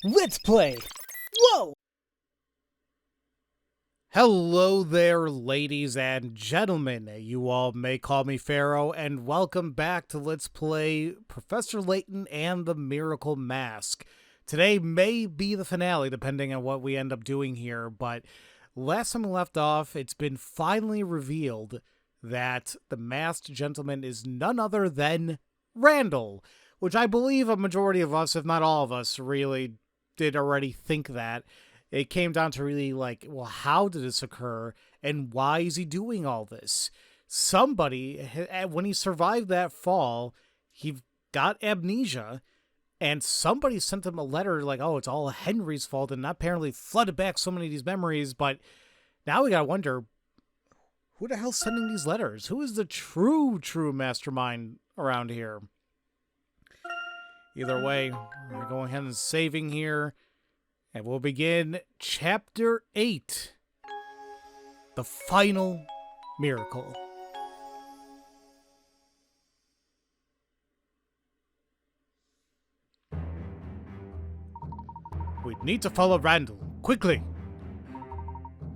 Let's play! Whoa! Hello there, ladies and gentlemen. You all may call me Pharaoh, and welcome back to Let's Play Professor Layton and the Miracle Mask. Today may be the finale, depending on what we end up doing here, but last time we left off, it's been finally revealed that the masked gentleman is none other than Randall, which I believe a majority of us, if not all of us, really did already think that. It came down to really like, well, how did this occur, and why is he doing all this? Somebody, when he survived that fall, he got amnesia, and somebody sent him a letter like, oh, it's all Henry's fault, and apparently flooded back so many of these memories, but now we gotta wonder, who the hell's sending these letters? Who is the true mastermind around here? Either way, we're going ahead and saving here. And we'll begin Chapter 8. The Final Miracle. We need to follow Randall, quickly!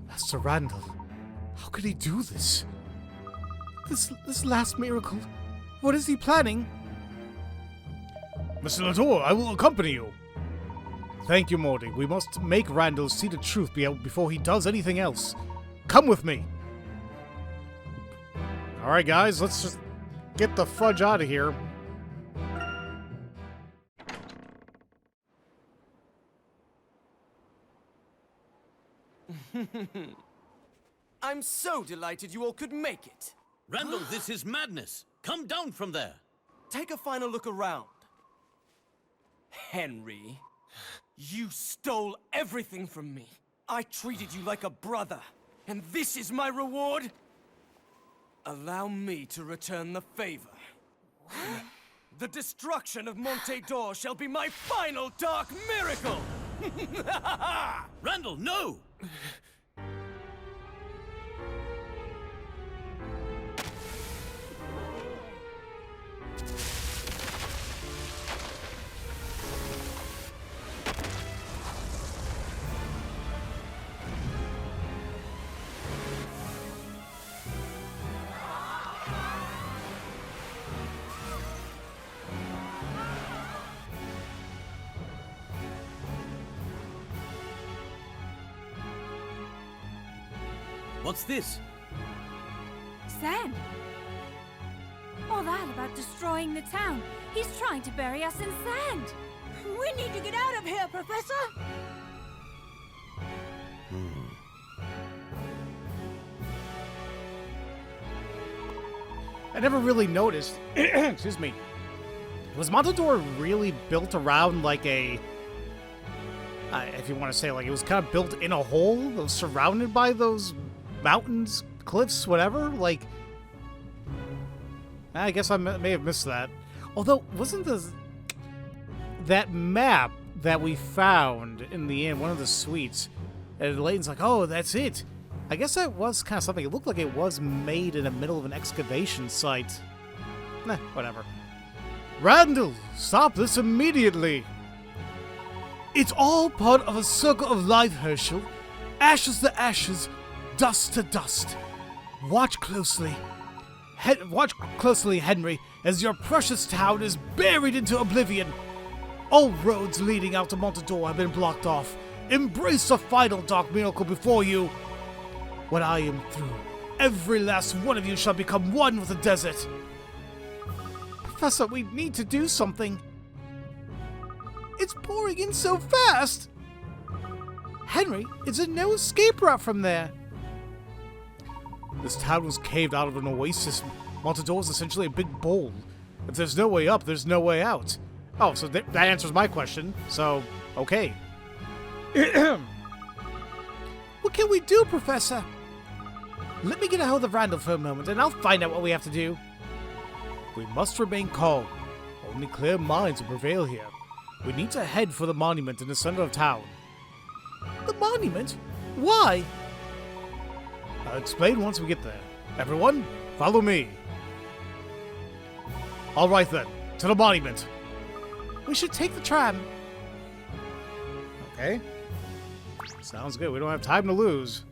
Master Randall, how could he do this? This last miracle, what is he planning? Mr. Lador, I will accompany you. Thank you, Monte. We must make Randall see the truth before he does anything else. Come with me. Alright, guys, let's just get the fudge out of here. I'm so delighted you all could make it. Randall, this is madness. Come down from there. Take a final look around. Henry, you stole everything from me. I treated you like a brother, and this is my reward? Allow me to return the favor. The destruction of Monte shall be my final dark miracle! Randall, no! What's this? Sand. All that about destroying the town. He's trying to bury us in sand. We need to get out of here, Professor! I never really noticed. Excuse me. Was Monte really built around like a... if you want to say, like, it was kind of built in a hole? It was surrounded by those mountains, cliffs, whatever? Like... I guess I may have missed that. Although, wasn't that map that we found in the inn, one of the suites, and Layton's like, oh, that's it. I guess that was kind of something. It looked like it was made in the middle of an excavation site. Whatever. Randall, stop this immediately! It's all part of a circle of life, Herschel. Ashes to ashes, dust to dust. Watch closely. Watch closely, Henry, as your precious town is buried into oblivion. All roads leading out to Monte have been blocked off. Embrace the final dark miracle before you. When I am through, every last one of you shall become one with the desert. Professor, we need to do something. It's pouring in so fast. Henry, is there no escape route from there? This town was caved out of an oasis. Monte is essentially a big bowl. If there's no way up, there's no way out. Oh, so that answers my question. So, okay. What can we do, Professor? Let me get a hold of Randall for a moment, and I'll find out what we have to do. We must remain calm. Only clear minds will prevail here. We need to head for the monument in the center of town. The monument? Why? I'll explain once we get there. Everyone, follow me. All right then, to the monument. We should take the tram. Okay. Sounds good. We don't have time to lose.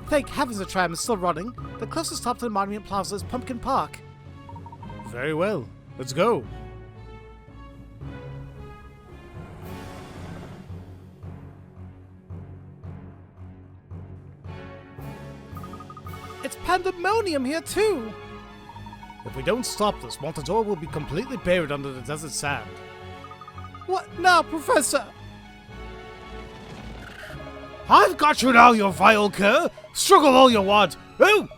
Thank heavens the tram is still running. The closest stop to the Monument Plaza is Pumpkin Park. Very well. Let's go. It's pandemonium here too! If we don't stop this, Monte will be completely buried under the desert sand. What now, Professor? I've got you now, you vile cur! Struggle all you want! Oh!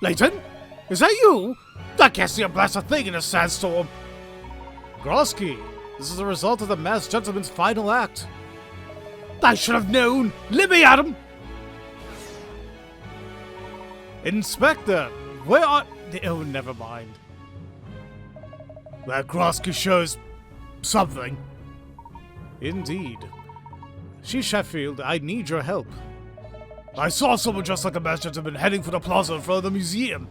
Layton? Is that you? I can't see a blast of thing in a sandstorm! Grosky, this is the result of the masked gentleman's final act. I should have known! Let me at him! Inspector, where are... Oh, never mind. That Grosky shows something. Indeed. Chief Sheffield, I need your help. I saw someone dressed like a masked gentleman heading for the plaza in front of the museum.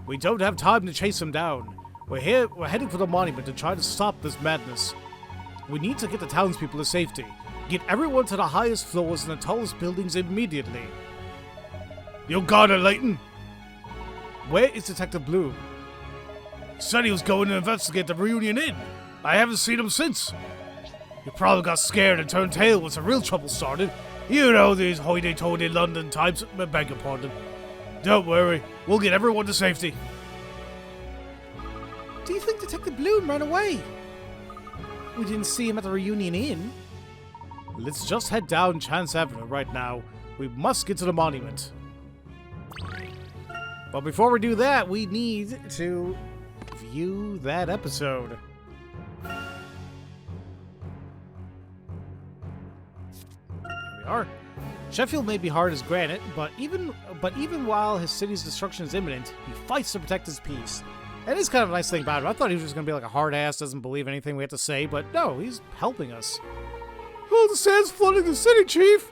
We don't have time to chase him down. We're heading for the monument to try to stop this madness. We need to get the townspeople to safety. Get everyone to the highest floors and the tallest buildings immediately. You got it, Layton. Where is Detective Bloom? He said he was going to investigate the reunion inn. I haven't seen him since. He probably got scared and turned tail once the real trouble started. You know these hoity-toity London types. I beg your pardon. Don't worry, we'll get everyone to safety. Do you think Detective Bloom ran away? We didn't see him at the reunion inn. Let's just head down Chance Avenue right now. We must get to the monument. But before we do that, we need to view that episode. Here we are. Sheffield may be hard as granite, but even while his city's destruction is imminent, he fights to protect his peace. And it's kind of a nice thing about him. I thought he was just going to be like a hard ass, doesn't believe anything we have to say, but no, he's helping us. Oh, the sand's flooding the city, Chief!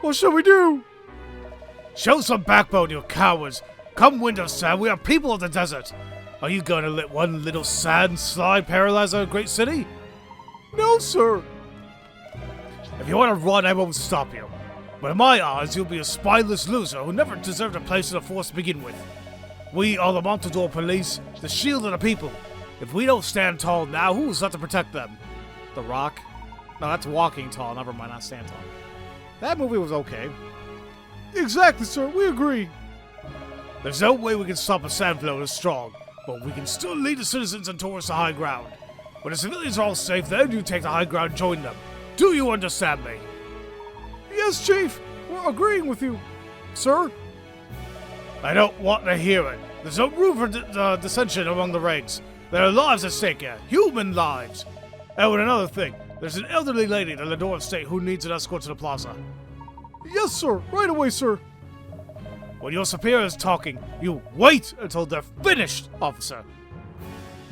What shall we do? Show some backbone, you cowards! Come window sand, we are people of the desert! Are you going to let one little sand slide paralyze our great city? No, sir! If you want to run, I won't stop you. But in my eyes, you'll be a spineless loser who never deserved a place in the force to begin with. We are the Monte police, the shield of the people. If we don't stand tall now, who's left to protect them? The Rock? No, that's Walking Tall. Never mind, not Stand Tall. That movie was okay. Exactly, sir. We agree. There's no way we can stop a sand flow as strong, but we can still lead the citizens and tourists to high ground. When the civilians are all safe, then you take the high ground and join them. Do you understand me? Yes, Chief. We're agreeing with you, sir. I don't want to hear it. There's no room for dissension among the ranks. There are lives at stake here. Human lives. Oh, and another thing. There's an elderly lady at the door of state who needs an escort to the plaza. Yes, sir. Right away, sir. When your superior is talking, you wait until they're finished, officer.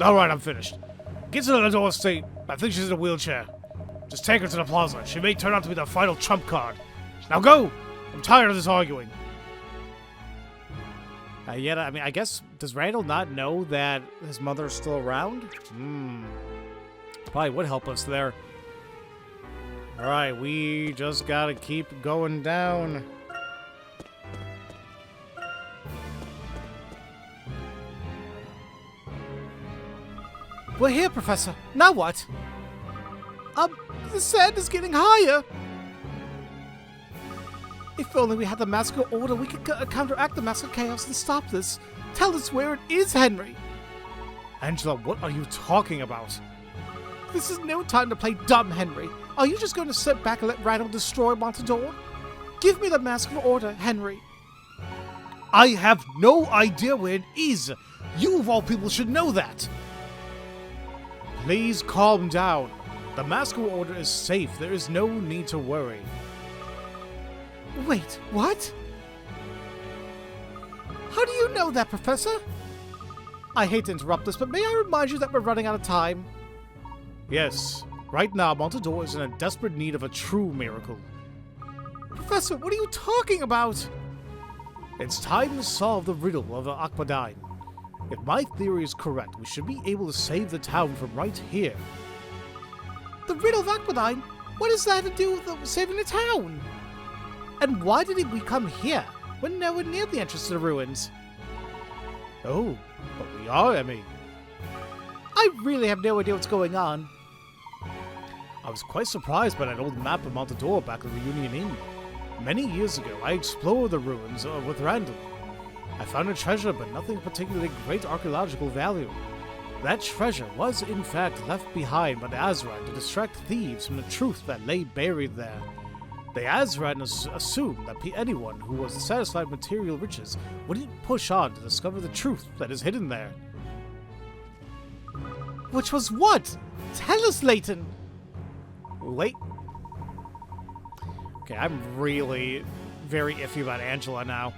All right, I'm finished. Get to the door of state. I think she's in a wheelchair. Just take her to the plaza. She may turn out to be the final trump card. Now go! I'm tired of this arguing. Yet, I mean, I guess, does Randall not know that his mother is still around? Probably would help us there. Alright, we just gotta keep going down. We're here, Professor. Now what? The sand is getting higher. If only we had the massacre order, we could counteract the massacre chaos and stop this. Tell us where it is, Henry. Angela, what are you talking about? This is no time to play dumb, Henry. Are you just going to sit back and let Randall destroy Montador? Give me the massacre order, Henry. I have no idea where it is. You, of all people, should know that. Please calm down. The massacre order is safe. There is no need to worry. Wait, what? How do you know that, Professor? I hate to interrupt this, but may I remind you that we're running out of time? Yes. Right now, Montador is in a desperate need of a true miracle. Professor, what are you talking about? It's time to solve the riddle of the Aquadine. If my theory is correct, we should be able to save the town from right here. The riddle of Aquadine? What does that have to do with saving the town? And why did we come here? We're nowhere near the entrance to the ruins. Oh, but we are, Emmy. I really have no idea what's going on. I was quite surprised by that old map of Monte back at the Reunion Inn. Many years ago, I explored the ruins with Randall. I found a treasure, but nothing of particularly great archaeological value. That treasure was, in fact, left behind by the Azran to distract thieves from the truth that lay buried there. The Azran assumed that anyone who was satisfied with material riches wouldn't push on to discover the truth that is hidden there. Which was what? Tell us, Layton! Wait. Okay, I'm really very iffy about Angela now.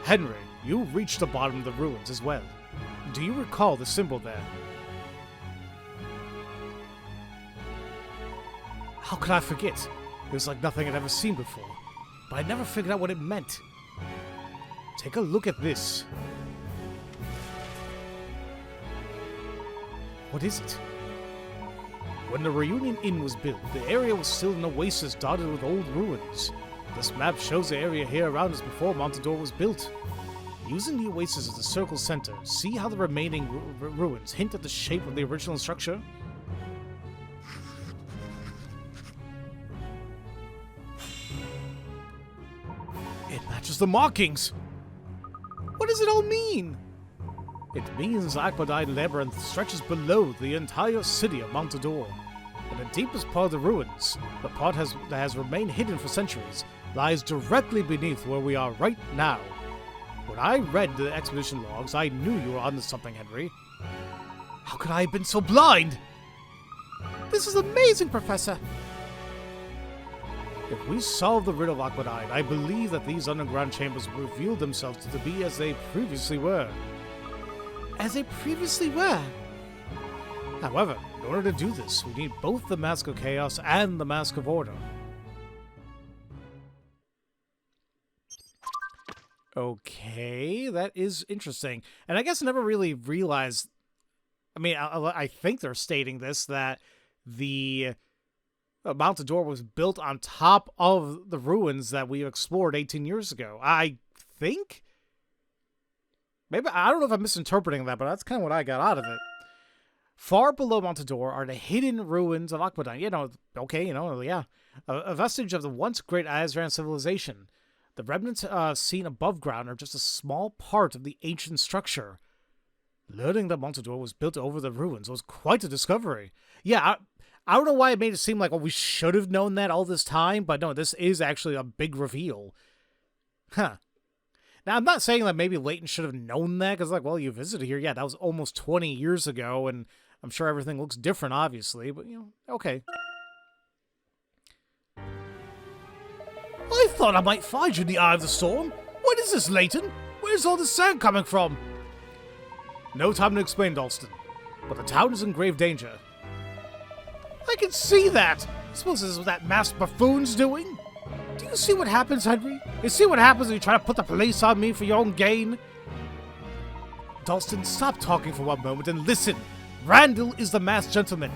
Henry, you reached the bottom of the ruins as well. Do you recall the symbol there? How could I forget? It was like nothing I'd ever seen before, but I never figured out what it meant. Take a look at this. What is it? When the Reunion Inn was built, the area was still an oasis dotted with old ruins. This map shows the area here around us before Monte was built. Using the oasis as the circle center, see how the remaining ruins hint at the shape of the original structure? It matches the markings! What does it all mean? It means the Aquadine Labyrinth stretches below the entire city of Monte In the deepest part of the ruins, the part that has remained hidden for centuries, lies directly beneath where we are right now. When I read the expedition logs, I knew you were onto something, Henry. How could I have been so blind? This is amazing, Professor! If we solve the riddle of Aquadine, I believe that these underground chambers will reveal themselves to be as they previously were. As they previously were? However, in order to do this, we need both the Mask of Chaos and the Mask of Order. Okay, that is interesting. And I guess I never really realized... I mean, I think they're stating this, that the Monte was built on top of the ruins that we explored 18 years ago. I think? Maybe, I don't know if I'm misinterpreting that, but that's kind of what I got out of it. Far below Monte are the hidden ruins of Aquadine. Yeah. A vestige of the once great Azran civilization. The remnants seen above ground are just a small part of the ancient structure. Learning that Monte was built over the ruins was quite a discovery. Yeah, I don't know why it made it seem like, we should have known that all this time, but no, this is actually a big reveal. Huh. Now, I'm not saying that maybe Layton should have known that, because, you visited here. Yeah, that was almost 20 years ago, and I'm sure everything looks different, obviously, but, okay. I thought I might find you in the eye of the storm. What is this, Layton? Where's all this sand coming from? No time to explain, Dalston, but the town is in grave danger. I can see that! I suppose this is what that masked buffoon's doing? Do you see what happens, Henry? You see what happens when you try to put the police on me for your own gain? Dalston, stop talking for one moment and listen. Randall is the masked gentleman.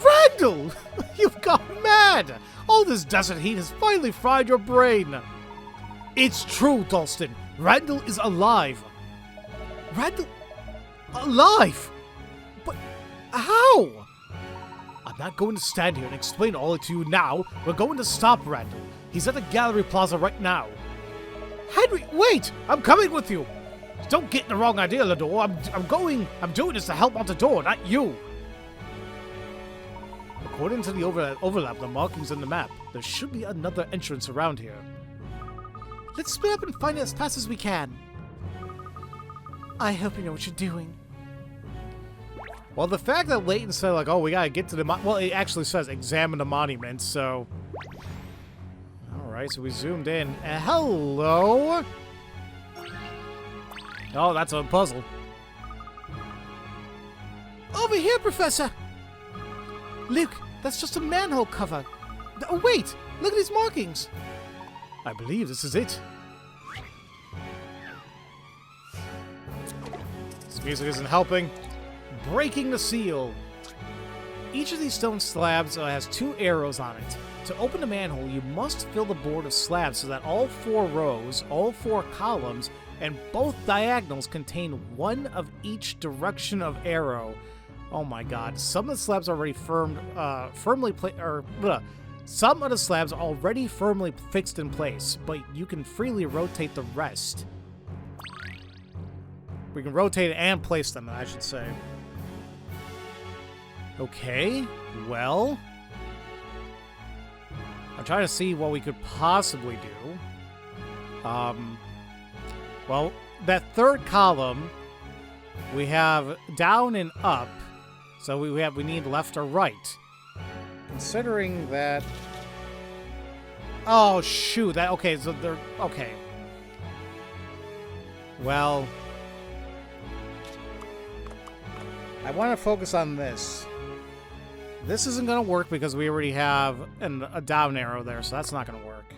Randall! You've gone mad! All this desert heat has finally fried your brain. It's true, Dalston. Randall is alive. Randall? Alive? But how? I'm not going to stand here and explain all to you now. We're going to stop Randall. He's at the Gallery Plaza right now. Henry, wait! I'm coming with you! Don't get the wrong idea, Lador. I'm doing this to help Monte, not you. According to the overlap of the markings on the map, there should be another entrance around here. Let's split up and find it as fast as we can. I hope you know what you're doing. Well, the fact that Layton said, we gotta get to the well, it actually says examine the monument, so... Alright, so we zoomed in. Hello? Oh, that's a puzzle. Over here, Professor! Luke, that's just a manhole cover. Oh, wait! Look at these markings! I believe this is it. This music isn't helping. Breaking the seal. Each of these stone slabs has 2 arrows on it. To open the manhole, you must fill the board of slabs so that all 4 rows, all 4 columns, and both diagonals contain 1 of each direction of arrow. Oh my god. Some of the slabs are already firmly some of the slabs are already firmly fixed in place, but you can freely rotate the rest. We can rotate and place them, I should say. Okay, well, I'm trying to see what we could possibly do. Well, that 3rd column, we have down and up, so we need left or right. Considering that, oh shoot, that okay, so they're okay. Well, I want to focus on this. This isn't going to work because we already have a down arrow there, so that's not going to work.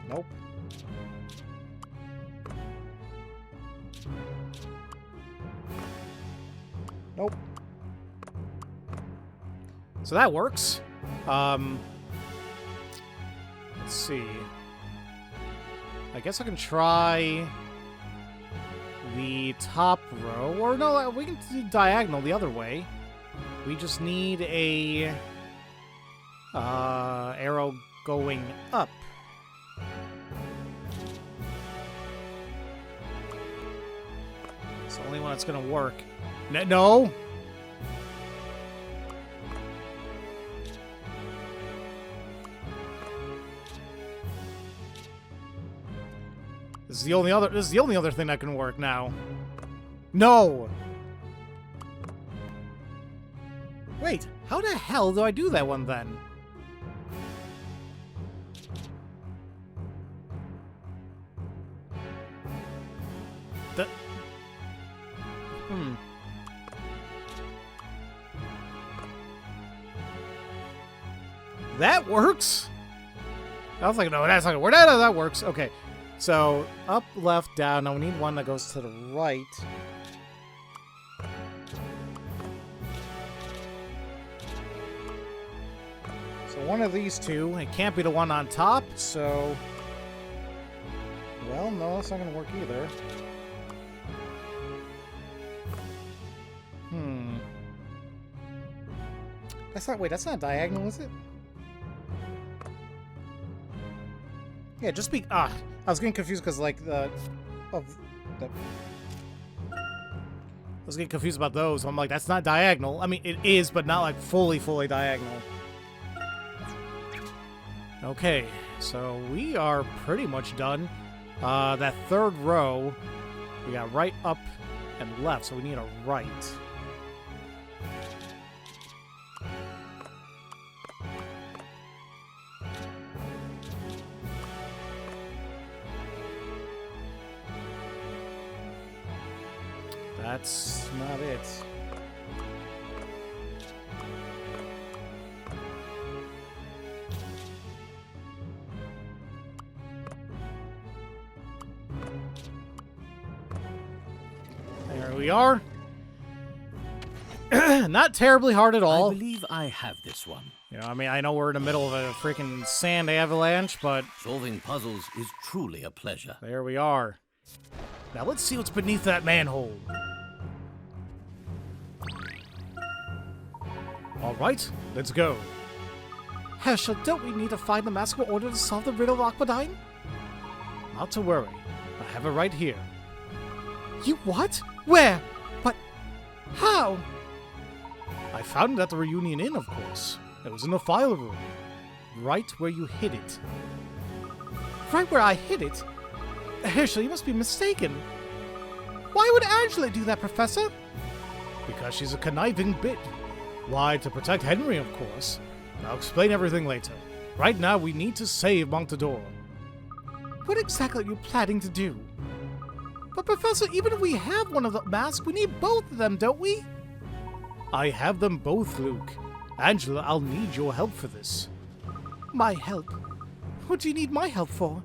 Nope. Nope. So that works. Let's see. I guess I can try the top row, or no, we can do diagonal the other way. We just need a arrow going up. It's the only one that's gonna work. No. This is the only other thing that can work now. No. Wait, how the hell do I do that one then? That works? I was like, no, that's not gonna work. No, that works. Okay. So, up, left, down. Now we need one that goes to the right. So one of these two. It can't be the one on top, so... Well, no, that's not going to work either. That's not... Wait, that's not diagonal, is it? Yeah, just be... I was getting confused because, like, I was getting confused about those. I'm like, that's not diagonal. I mean, it is, but not, like, fully diagonal. Okay, so we are pretty much done. That 3rd row, we got right, up, and left, so we need a right. That's not it. There we are. Not terribly hard at all. I believe I have this one. You know, I mean, I know we're in the middle of a freaking sand avalanche, but... Solving puzzles is truly a pleasure. There we are. Now let's see what's beneath that manhole. Alright, let's go. Herschel, don't we need to find the mask in order to solve the riddle of Aquadine? Not to worry. I have it right here. You what? Where? What? How? I found it at the Reunion Inn, of course. It was in the file room. Right where you hid it. Right where I hid it? Herschel, you must be mistaken. Why would Angela do that, Professor? Because she's a conniving bit. Why, to protect Henry, of course. I'll explain everything later. Right now, we need to save Monte. What exactly are you planning to do? But Professor, even if we have one of the masks, we need both of them, don't we? I have them both, Luke. Angela, I'll need your help for this. My help? What do you need my help for?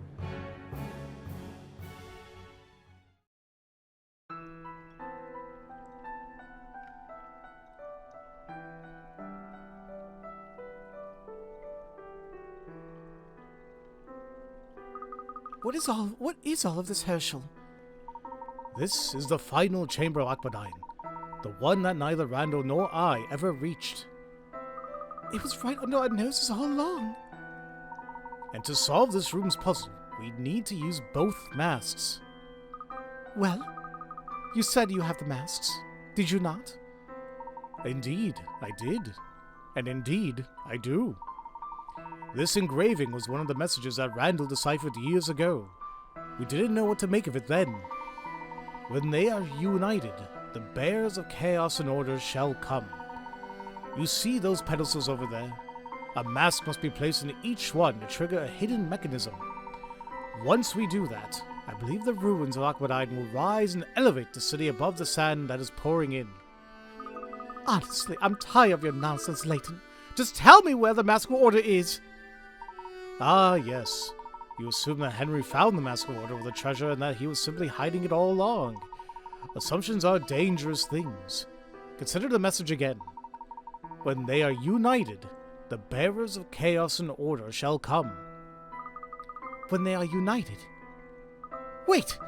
What is all of this, Herschel? This is the final chamber of Aquadine. The one that neither Randall nor I ever reached. It was right under our noses all along. And to solve this room's puzzle, we need to use both masks. Well, you said you have the masks, did you not? Indeed, I did. And indeed, I do. This engraving was one of the messages that Randall deciphered years ago. We didn't know what to make of it then. When they are united, the bearers of chaos and order shall come. You see those pedestals over there? A mask must be placed in each one to trigger a hidden mechanism. Once we do that, I believe the ruins of Aquadine will rise and elevate the city above the sand that is pouring in. Honestly, I'm tired of your nonsense, Layton. Just tell me where the Mask of Order is. Ah, yes. You assume that Henry found the Mask of Order with the treasure and that he was simply hiding it all along. Assumptions are dangerous things. Consider the message again. When they are united, the bearers of chaos and order shall come. When they are united? Wait!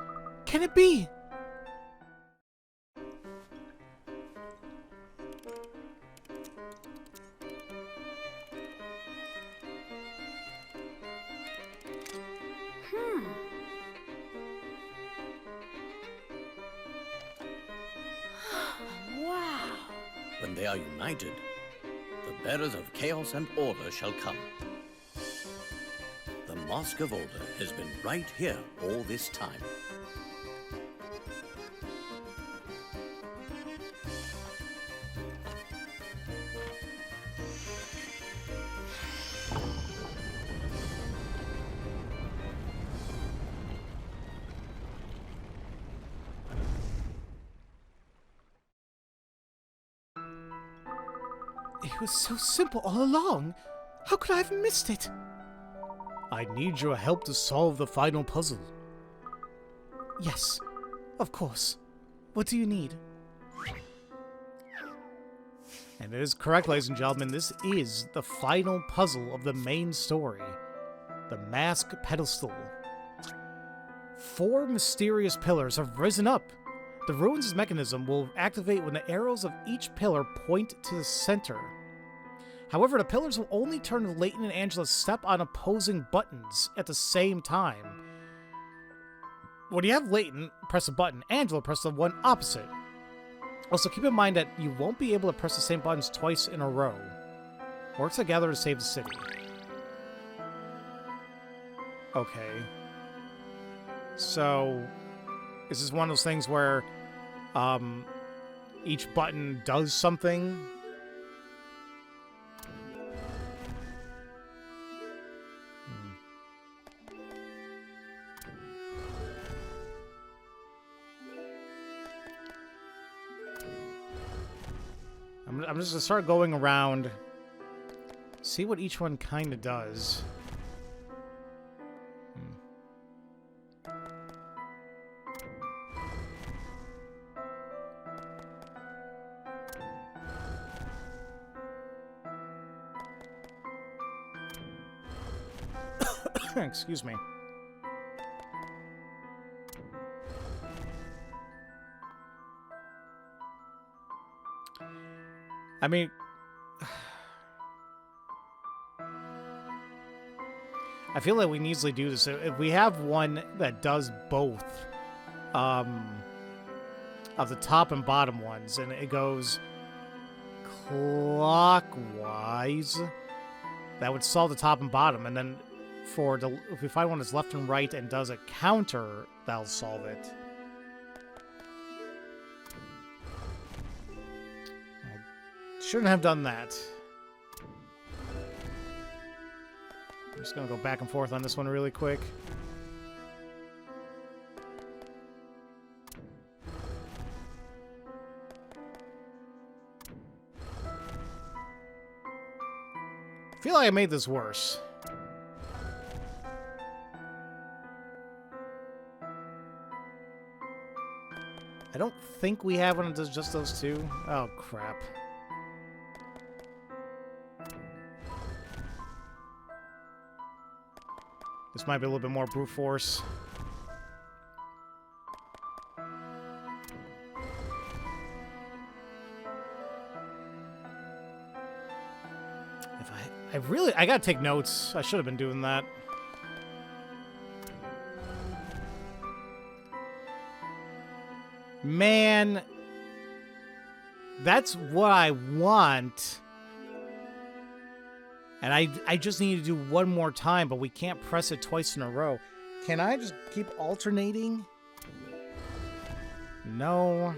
Can it be? When they are united, the bearers of chaos and order shall come. The Mask of Order has been right here all this time. It was so simple all along. How could I have missed it? I need your help to solve the final puzzle. Yes, of course. What do you need? And it is correct, ladies and gentlemen, this is the final puzzle of the main story. The Mask Pedestal. 4 mysterious pillars have risen up. The ruins' mechanism will activate when the arrows of each pillar point to the center. However, the pillars will only turn if Layton and Angela step on opposing buttons at the same time. When you have Layton press a button, Angela press the one opposite. Also, keep in mind that you won't be able to press the same buttons twice in a row. Work together to save the city. Okay. So, is this one of those things where each button does something? I'm just gonna start going around, see what each one kind of does. Excuse me. I mean, I feel like we can easily do this. If we have one that does both, of the top and bottom ones, and it goes clockwise, that would solve the top and bottom. And then for the, if we find one that's left and right and does a counter, that'll solve it. Shouldn't have done that. I'm just gonna go back and forth on this one really quick. I feel like I made this worse. I don't think we have one that does just those two. Oh, crap. This might be a little bit more brute force. If I gotta take notes. I should have been doing that. Man, that's what I want. And I just need to do one more time, but we can't press it twice in a row. Can I just keep alternating? No.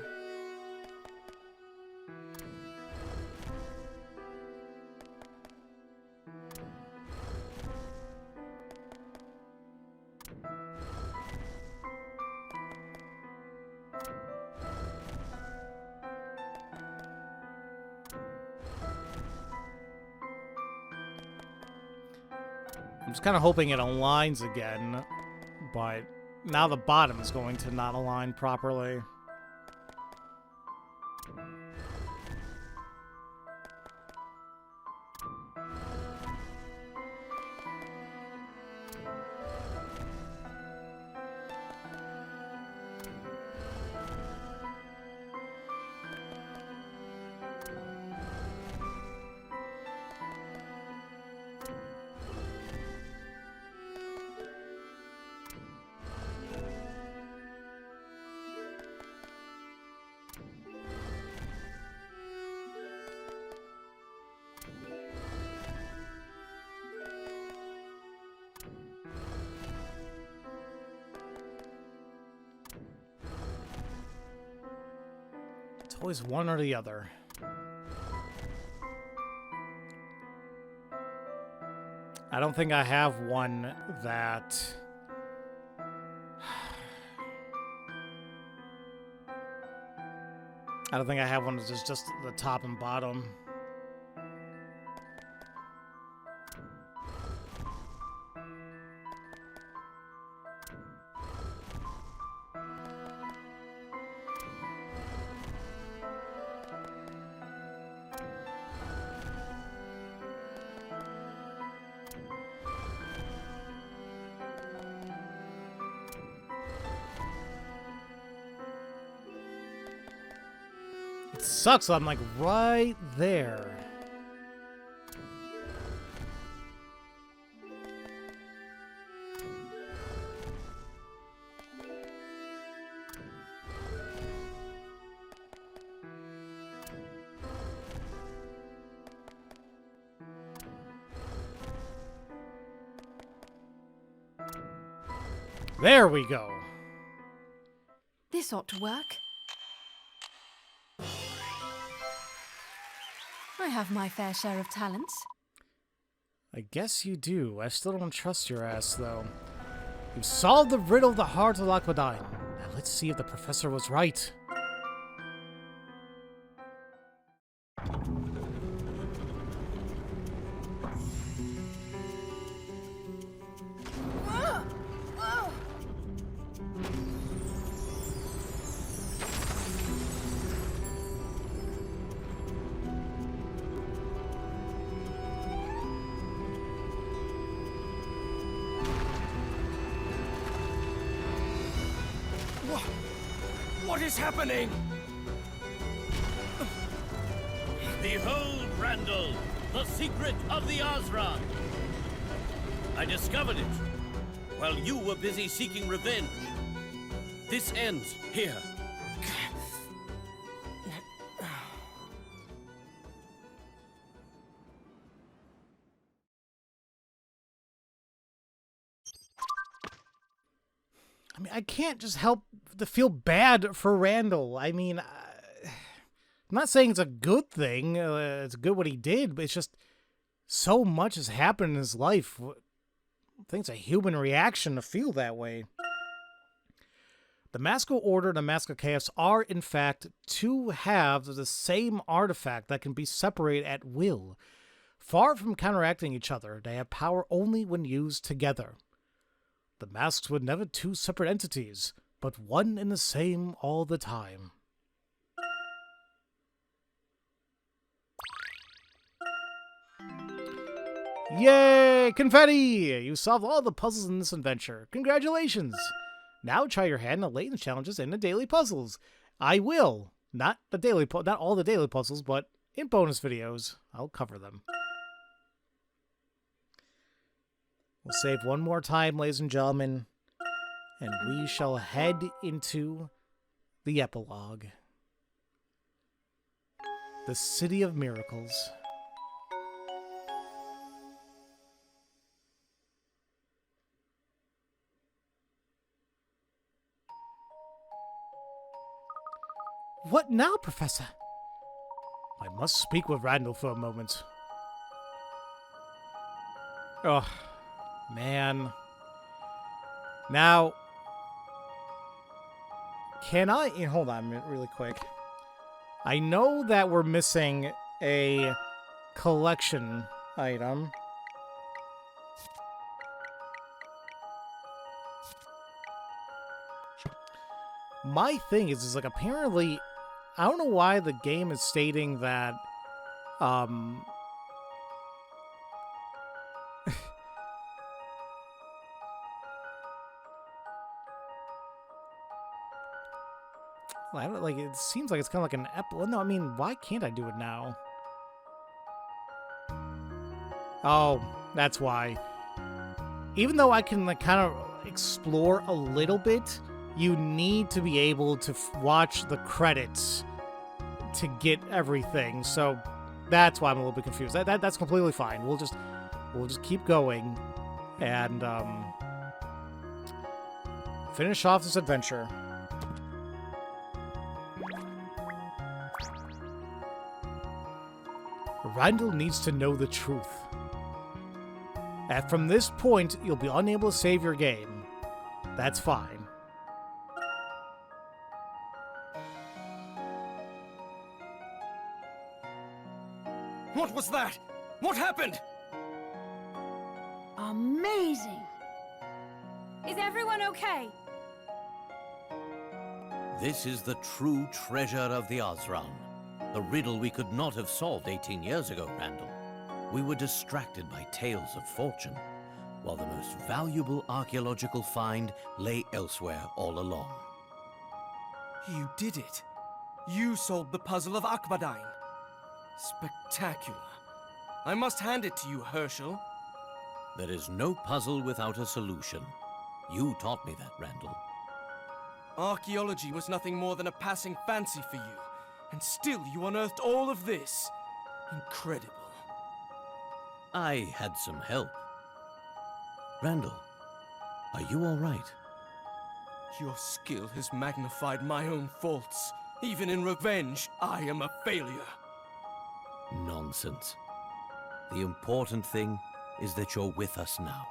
I'm just kind of hoping it aligns again, but now the bottom is going to not align properly. It's always one or the other. I don't think I have one that... I don't think I have one that's just the top and bottom. It sucks, I'm like right there. There we go. This ought to work. I have my fair share of talents. I guess you do. I still don't trust your ass, though. You've solved the riddle of the heart of Laquadine. Now let's see if the professor was right. What is happening? Behold, Randall, the secret of the Osra. I discovered it while you were busy seeking revenge. This ends here. I mean, I can't just help to feel bad for Randall. I mean, I'm not saying it's a good thing. It's good what he did, but it's just so much has happened in his life. I think it's a human reaction to feel that way. The Mask of Order and the Mask of Chaos are, in fact, two halves of the same artifact that can be separated at will. Far from counteracting each other, they have power only when used together. The masks were never two separate entities, but one and the same all the time. Yay! Confetti! You solved all the puzzles in this adventure. Congratulations! Now try your hand at Layton challenges and the daily puzzles. I will. Not all the daily puzzles, but in bonus videos, I'll cover them. We'll save one more time, ladies and gentlemen, and we shall head into the epilogue. The City of Miracles. What now, Professor? I must speak with Randall for a moment. Oh, man. Now, can I... Hold on a minute really quick. I know that we're missing a collection item. My thing is like, apparently... I don't know why the game is stating that, I don't, like, it seems like it's kind of like an no, I mean, why can't I do it now? Oh, that's why. Even though I can, like, kind of explore a little bit, you need to be able to watch the credits to get everything. So that's why I'm a little bit confused. That's completely fine. We'll just keep going and finish off this adventure. Randall needs to know the truth. And from this point, you'll be unable to save your game. That's fine. What was that? What happened? Amazing! Is everyone okay? This is the true treasure of the Osran. The riddle we could not have solved 18 years ago, Randall. We were distracted by tales of fortune, while the most valuable archaeological find lay elsewhere all along. You did it. You solved the puzzle of Akbadine. Spectacular. I must hand it to you, Herschel. There is no puzzle without a solution. You taught me that, Randall. Archaeology was nothing more than a passing fancy for you, and still you unearthed all of this. Incredible. I had some help. Randall, are you all right? Your skill has magnified my own faults. Even in revenge, I am a failure. Nonsense. The important thing is that you're with us now.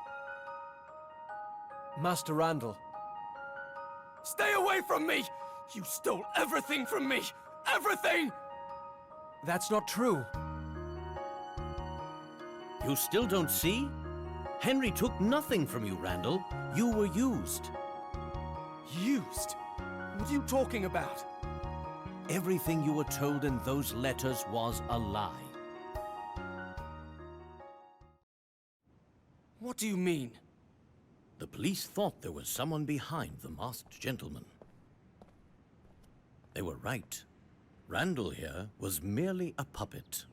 Master Randall. Stay away from me! You stole everything from me! Everything! That's not true. You still don't see? Henry took nothing from you, Randall. You were used. Used? What are you talking about? Everything you were told in those letters was a lie. What do you mean? The police thought there was someone behind the masked gentleman. They were right. Randall here was merely a puppet.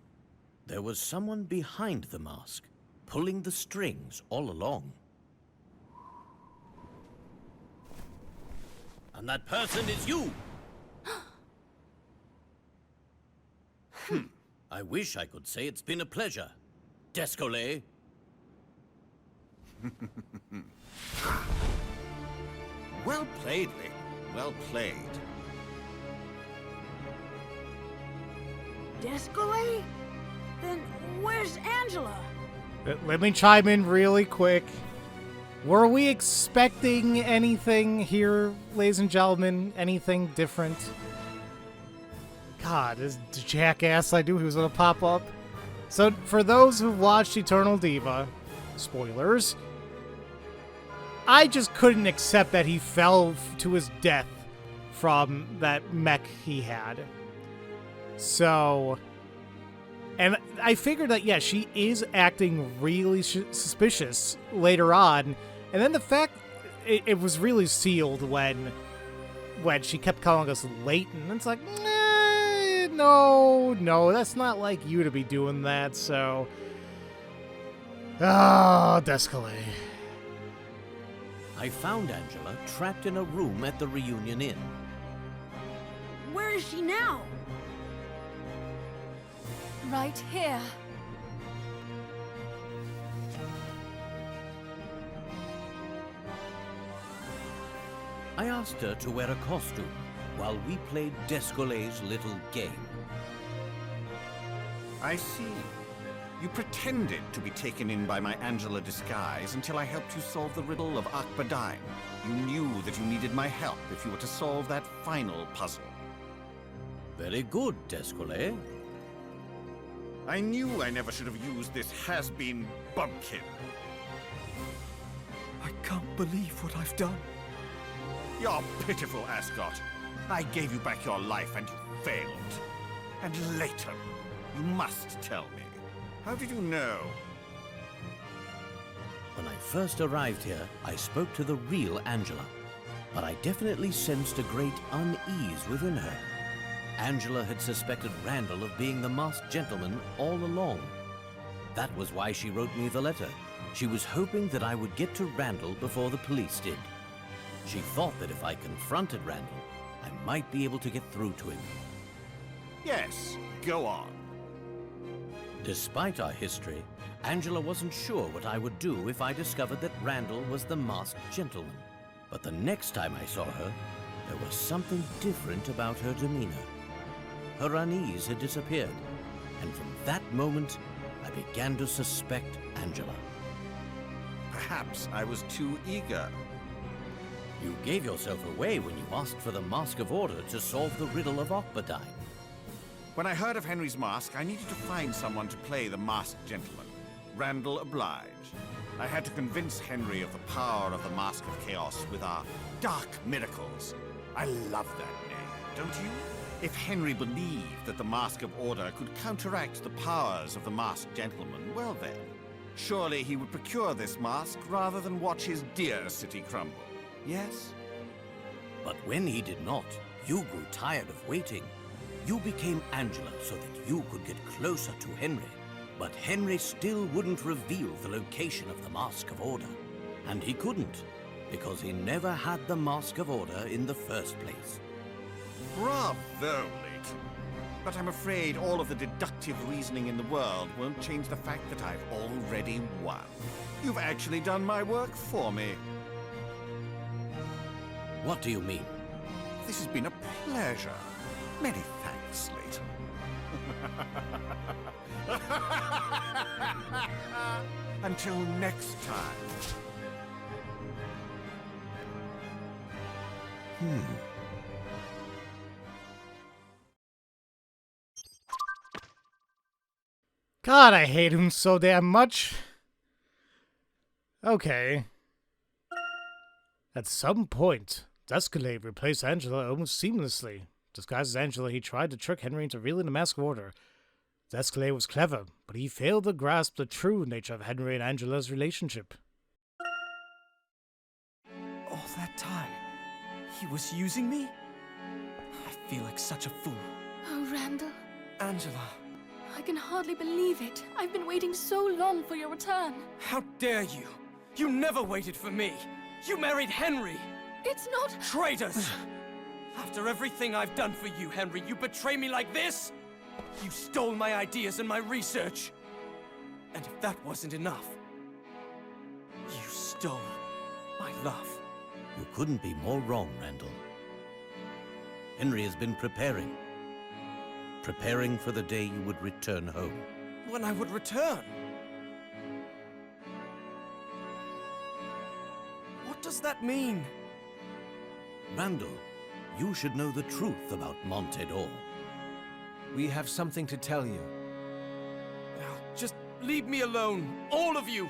There was someone behind the mask, pulling the strings all along. And that person is you! I wish I could say it's been a pleasure. Descolet. Well played, Layton. Well played. Descolet? Then where's Angela? Let me chime in really quick. Were we expecting anything here, ladies and gentlemen? Anything different? God, this jackass, I knew he was going to pop up. So, for those who've watched Eternal Diva, spoilers, I just couldn't accept that he fell to his death from that mech he had. So, And I figured that, yeah, she is acting really suspicious later on. And then the fact it was really sealed when she kept calling us Layton. It's like, no, that's not like you to be doing that, so... Descalay. I found Angela trapped in a room at the Reunion Inn. Where is she now? Right here. I asked her to wear a costume while we played Descalay's little game. I see. You pretended to be taken in by my Angela disguise until I helped you solve the riddle of Akbadain. You knew that you needed my help if you were to solve that final puzzle. Very good, Descalay. I knew I never should have used this has-been bumpkin. I can't believe what I've done. You're pitiful, Ascot. I gave you back your life and you failed. And Layton, you must tell me. How did you know? When I first arrived here, I spoke to the real Angela, but I definitely sensed a great unease within her. Angela had suspected Randall of being the masked gentleman all along. That was why she wrote me the letter. She was hoping that I would get to Randall before the police did. She thought that if I confronted Randall, I might be able to get through to him. Yes, go on. Despite our history, Angela wasn't sure what I would do if I discovered that Randall was the masked gentleman. But the next time I saw her, there was something different about her demeanor. Her unease had disappeared, and from that moment, I began to suspect Angela. Perhaps I was too eager. You gave yourself away when you asked for the Mask of Order to solve the riddle of Akbadain. When I heard of Henry's mask, I needed to find someone to play the masked gentleman. Randall obliged. I had to convince Henry of the power of the Mask of Chaos with our dark miracles. I love that name, don't you? If Henry believed that the Mask of Order could counteract the powers of the masked gentleman, well then, surely he would procure this mask rather than watch his dear city crumble. Yes? But when he did not, you grew tired of waiting. You became Angela so that you could get closer to Henry. But Henry still wouldn't reveal the location of the Mask of Order. And he couldn't, because he never had the Mask of Order in the first place. Bravo, Layton. But I'm afraid all of the deductive reasoning in the world won't change the fact that I've already won. You've actually done my work for me. What do you mean? This has been a pleasure. Many thanks, Layton. Until next time. God, I hate him so damn much. Okay. At some point, Descalay replaced Angela almost seamlessly. Disguised as Angela, he tried to trick Henry into revealing the Mask of Order. Descalay was clever, but he failed to grasp the true nature of Henry and Angela's relationship. All that time, he was using me? I feel like such a fool. Oh, Randall, Angela, I can hardly believe it. I've been waiting so long for your return. how dare you? You never waited for me. You married Henry. It's not... Traitors! After everything I've done for you, Henry, you betray me like this? You stole my ideas and my research. And if that wasn't enough, you stole my love. You couldn't be more wrong, Randall. Henry has been preparing. Preparing for the day you would return home. When I would return? What does that mean? Randall, you should know the truth about Monte d'Or. We have something to tell you. Now, just leave me alone, all of you!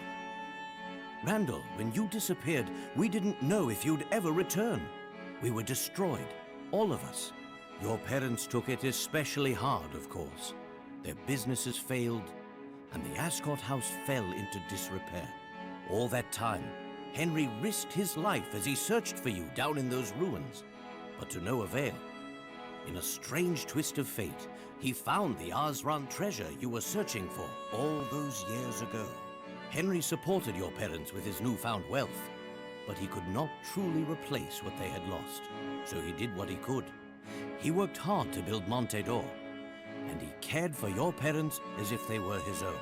Randall, when you disappeared, we didn't know if you'd ever return. We were destroyed, all of us. Your parents took it especially hard, of course. Their businesses failed, and the Ascot house fell into disrepair. All that time, Henry risked his life as he searched for you down in those ruins, but to no avail. In a strange twist of fate, he found the Azran treasure you were searching for all those years ago. Henry supported your parents with his newfound wealth, but he could not truly replace what they had lost, so he did what he could. He worked hard to build Monte, and he cared for your parents as if they were his own.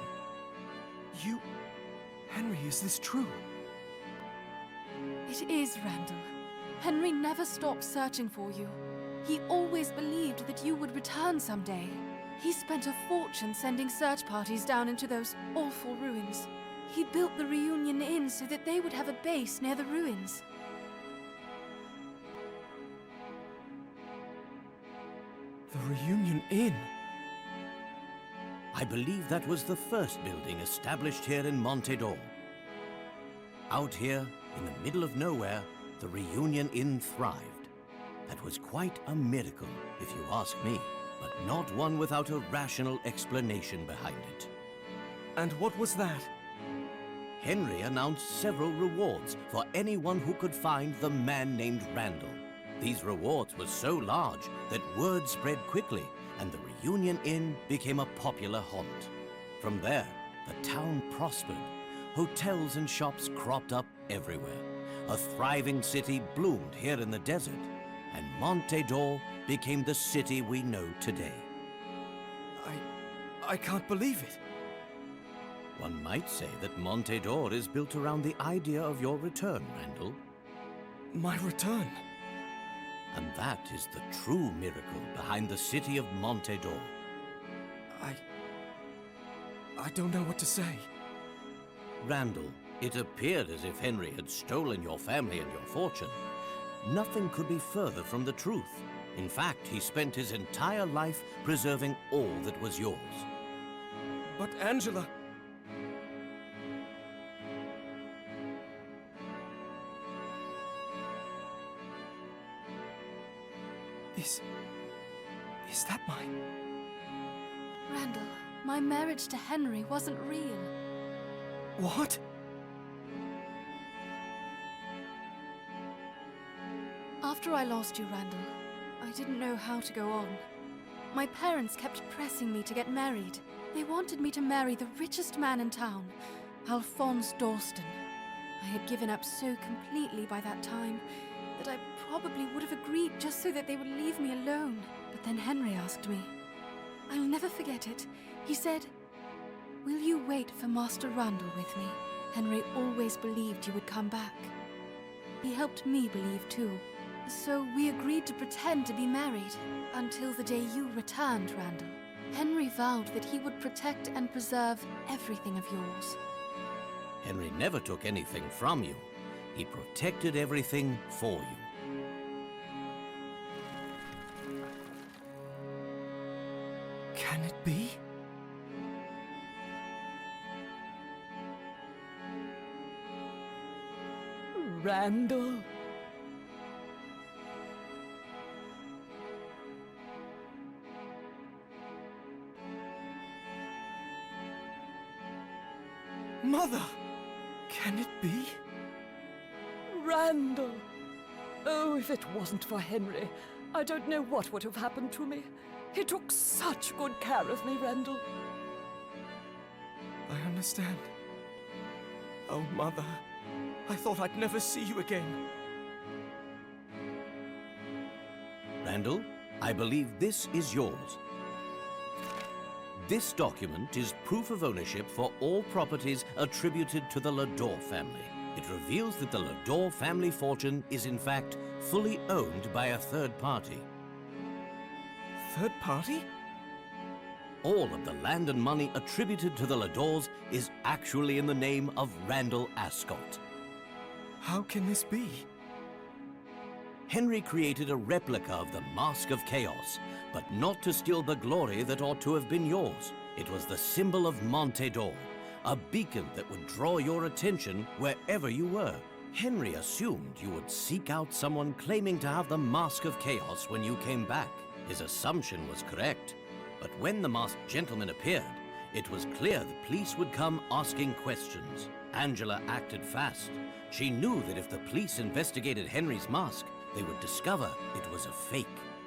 Henry, is this true? It is, Randall. Henry never stopped searching for you. He always believed that you would return someday. He spent a fortune sending search parties down into those awful ruins. He built the Reunion Inn so that they would have a base near the ruins. The Reunion Inn? I believe that was the first building established here in Monte. Out here, in the middle of nowhere, the Reunion Inn thrived. That was quite a miracle, if you ask me, but not one without a rational explanation behind it. And what was that? Henry announced several rewards for anyone who could find the man named Randall. These rewards were so large that word spread quickly, and the Reunion Inn became a popular haunt. From there, the town prospered. Hotels and shops cropped up everywhere. A thriving city bloomed here in the desert, and Monte became the city we know today. I can't believe it. One might say that Monte is built around the idea of your return, Randall. My return? And that is the true miracle behind the city of Monte. I don't know what to say. Randall, it appeared as if Henry had stolen your family and your fortune. Nothing could be further from the truth. In fact, he spent his entire life preserving all that was yours. But Angela... Is that mine? Randall, my marriage to Henry wasn't real. What? After I lost you, Randall, I didn't know how to go on. My parents kept pressing me to get married. They wanted me to marry the richest man in town, Alphonse Dorston. I had given up so completely by that time that I probably would have agreed just so that they would leave me alone. But then Henry asked me. I'll never forget it. He said, "Will you wait for Master Randall with me? Henry always believed you would come back." He helped me believe too. So we agreed to pretend to be married until the day you returned, Randall. Henry vowed that he would protect and preserve everything of yours. Henry never took anything from you. He protected everything for you. Can it be? Randall? Mother! Can it be? Randall! Oh, if it wasn't for Henry, I don't know what would have happened to me. He took such good care of me, Randall. I understand. Oh, Mother. I thought I'd never see you again. Randall, I believe this is yours. This document is proof of ownership for all properties attributed to the Lador family. It reveals that the Lador family fortune is in fact fully owned by a third party. Third party? All of the land and money attributed to the Ladors is actually in the name of Randall Ascot. How can this be? Henry created a replica of the Mask of Chaos, but not to steal the glory that ought to have been yours. It was the symbol of Monte, a beacon that would draw your attention wherever you were. Henry assumed you would seek out someone claiming to have the Mask of Chaos when you came back. His assumption was correct. But when the masked gentleman appeared, it was clear the police would come asking questions. Angela acted fast. She knew that if the police investigated Henry's mask, they would discover it was a fake.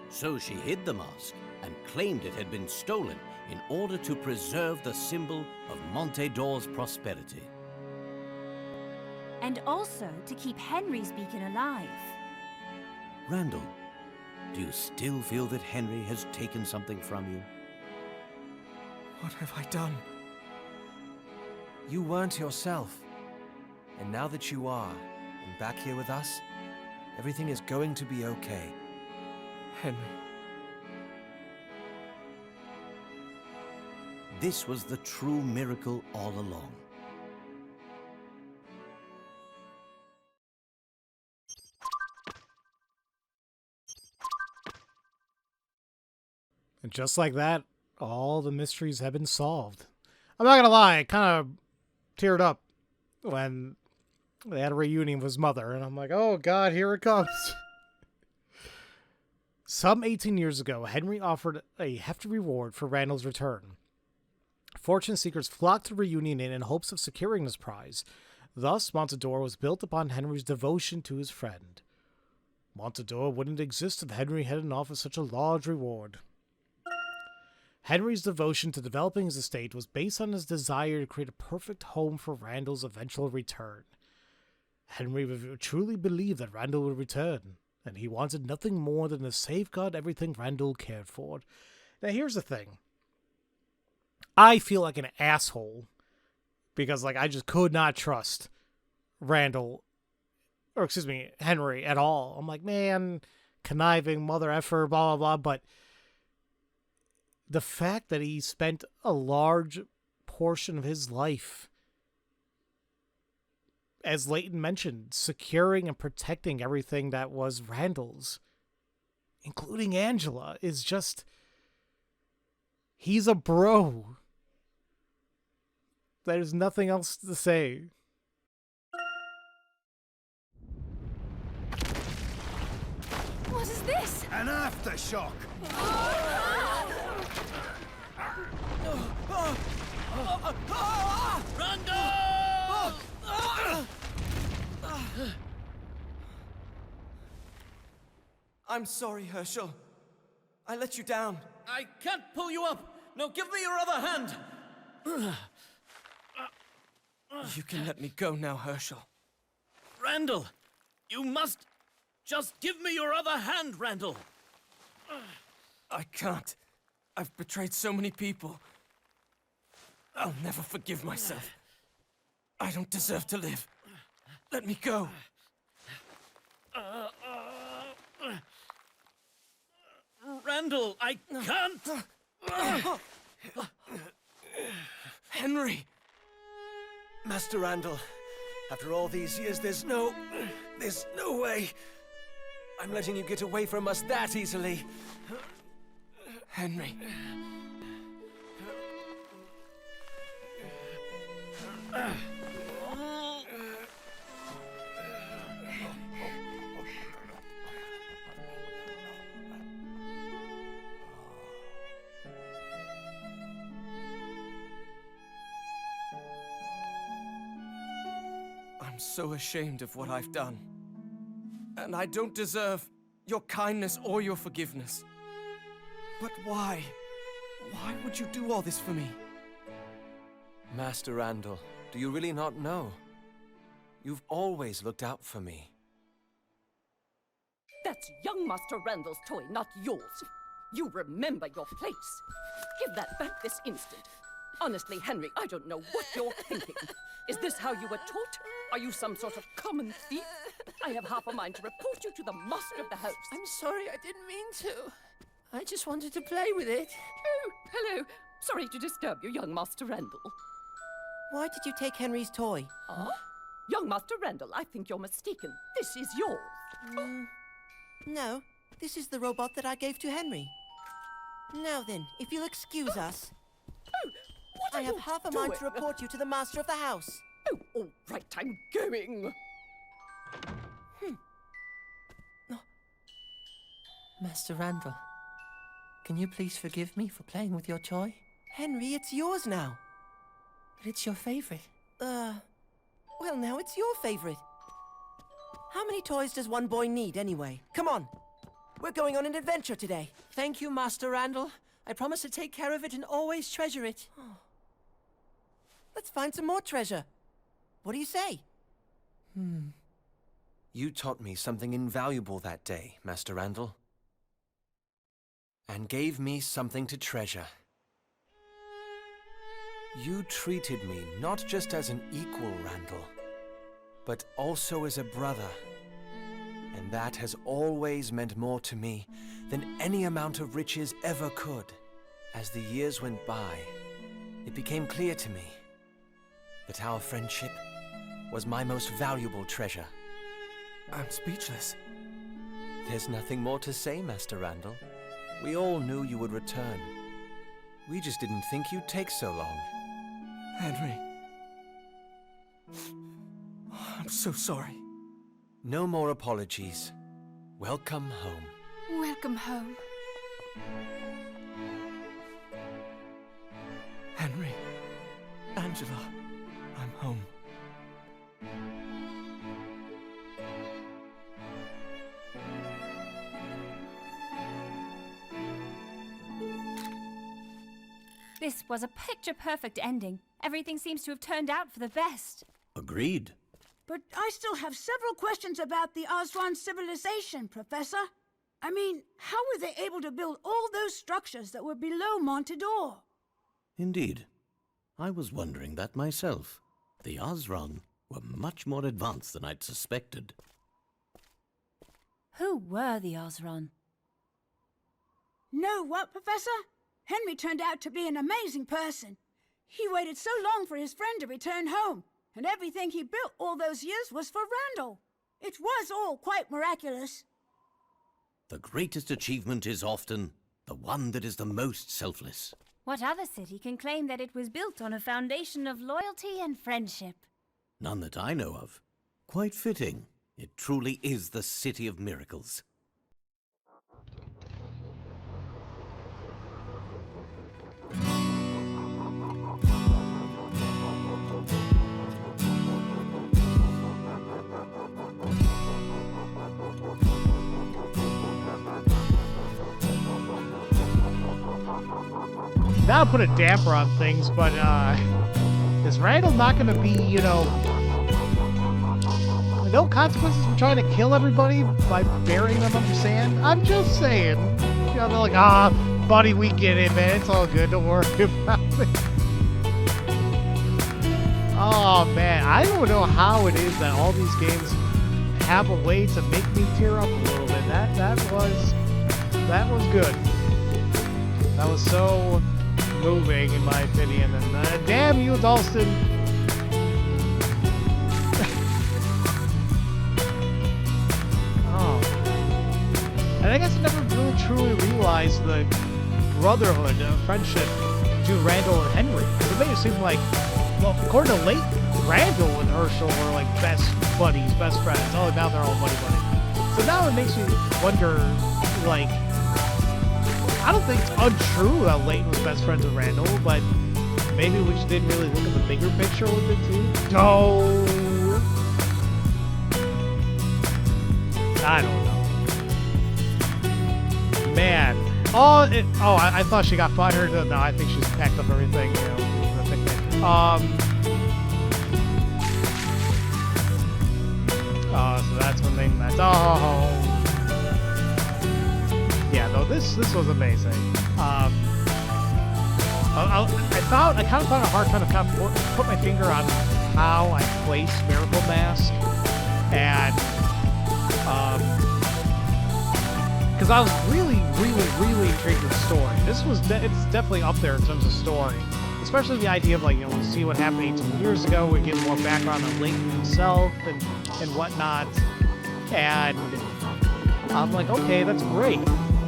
So she hid the mask and claimed it had been stolen in order to preserve the symbol of Monte d'Or's prosperity. And also to keep Henry's beacon alive. Randall, do you still feel that Henry has taken something from you? What have I done? You weren't yourself. And now that you are, and back here with us, everything is going to be okay. Henry. This was the true miracle all along. And just like that, all the mysteries have been solved. I'm not gonna lie, I kind of teared up when they had a reunion with his mother, and I'm like, oh god, here it comes. Some 18 years ago, Henry offered a hefty reward for Randall's return. Fortune seekers flocked to the reunion inn in hopes of securing this prize. Thus, Monte d'Or was built upon Henry's devotion to his friend. Monte d'Or wouldn't exist if Henry hadn't offered such a large reward. Henry's devotion to developing his estate was based on his desire to create a perfect home for Randall's eventual return. Henry truly believed that Randall would return, and he wanted nothing more than to safeguard everything Randall cared for. Now here's the thing. I feel like an asshole because I just could not trust Henry at all. I'm like, man, conniving, mother effer, blah, blah, blah, but the fact that he spent a large portion of his life, as Layton mentioned, securing and protecting everything that was Randall's, including Angela, is just... he's a bro. There's nothing else to say. What is this? An aftershock! Randall! I'm sorry, Herschel. I let you down. I can't pull you up. No, give me your other hand. You can let me go now, Herschel. Randall, you must just give me your other hand, Randall. I can't. I've betrayed so many people. I'll never forgive myself. I don't deserve to live. Let me go. Randall, I can't. Henry! Master Randall, after all these years, there's no way I'm letting you get away from us that easily. Henry. I'm so ashamed of what I've done. And I don't deserve your kindness or your forgiveness. But why? Why would you do all this for me? Master Randall, do you really not know? You've always looked out for me. That's young Master Randall's toy, not yours. You remember your place. Give that back this instant. Honestly, Henry, I don't know what you're thinking. Is this how you were taught? Are you some sort of common thief? I have half a mind to report you to the master of the house. I'm sorry, I didn't mean to. I just wanted to play with it. Oh, hello. Sorry to disturb you, young Master Randall. Why did you take Henry's toy? Huh? Young Master Randall, I think you're mistaken. This is yours. No, this is the robot that I gave to Henry. Now then, if you'll excuse us, Oh, what I are have you half a mind to doing? report you to the master of the house. Oh, all right, I'm going. Master Randall, Can you please forgive me for playing with your toy? Henry, it's yours now. But it's your favorite. Well, now it's your favorite. How many toys does one boy need, anyway? Come on. We're going on an adventure today. Thank you, Master Randall. I promise to take care of it and always treasure it. Let's find some more treasure. What do you say? You taught me something invaluable that day, Master Randall. And gave me something to treasure. You treated me not just as an equal, Randall, but also as a brother. And that has always meant more to me than any amount of riches ever could. As the years went by, it became clear to me that our friendship was my most valuable treasure. I'm speechless. There's nothing more to say, Master Randall. We all knew you would return. We just didn't think you'd take so long. Henry. I'm so sorry. No more apologies. Welcome home. Welcome home. Henry. Angela. I'm home. This was a picture-perfect ending. Everything seems to have turned out for the best. Agreed. But I still have several questions about the Osran civilization, Professor. I mean, how were they able to build all those structures that were below Monte d'Or? Indeed. I was wondering that myself. The Osran were much more advanced than I'd suspected. Who were the Osran? Know what, Professor? Henry turned out to be an amazing person. He waited so long for his friend to return home, and everything he built all those years was for Randall. It was all quite miraculous. The greatest achievement is often the one that is the most selfless. What other city can claim that it was built on a foundation of loyalty and friendship? None that I know of. Quite fitting. It truly is the city of miracles. That'll put a damper on things, but is Randall not going to be, you know, no consequences for trying to kill everybody by burying them under sand? I'm just saying. You know, they're like, buddy, we get it, man. It's all good. Don't worry about it. Oh, man. I don't know how it is that all these games have a way to make me tear up a little bit. That was good. That was so moving, in my opinion. And damn you, Dalston. Oh. And I guess I never really truly realized the brotherhood of friendship between Randall and Henry. It made it seem like, well, according to Layton, Randall and Herschel were like best buddies, best friends. Oh, now they're all buddy-buddy. So now it makes me wonder, like, I don't think it's untrue that Layton was best friends with Randall, but maybe we just didn't really look at the bigger picture with it too. No, I don't know. Man, I thought she got fired. No, I think she's packed up everything. You know, so that's one thing that's yeah, no, this was amazing. I kind of found a hard time to put my finger on how I placed Miracle Mask, and because I was really intrigued with the story. It's definitely up there in terms of story, especially the idea of, like, you know, we'll see what happened 18 years ago. We get more background on Layton himself and whatnot, and I'm like, okay, that's great.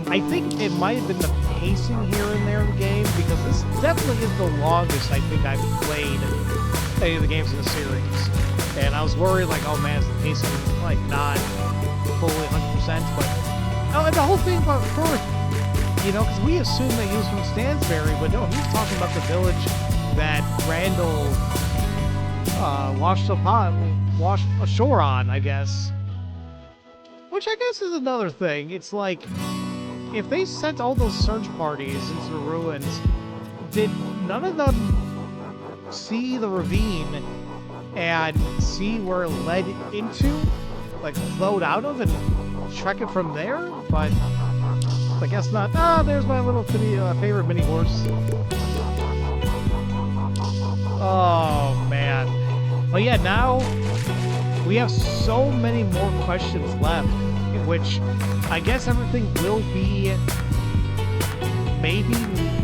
I think it might have been the pacing here and there in the game, because this definitely is the longest I think I've played any of the games in the series. And I was worried, like, oh man, is the pacing, like, not fully 100%, but and the whole thing about first, You know, because we assume that he was from Stansbury, but no, he was talking about the village that Randall washed ashore on, I guess. Which I guess is another thing. It's like, if they sent all those search parties into the ruins, did none of them see the ravine and see where it led into? Like, flowed out of and trek it from there? But I guess not. Ah, there's my little favorite mini horse. Oh, man. But yeah, now we have so many more questions left, which I guess everything will be maybe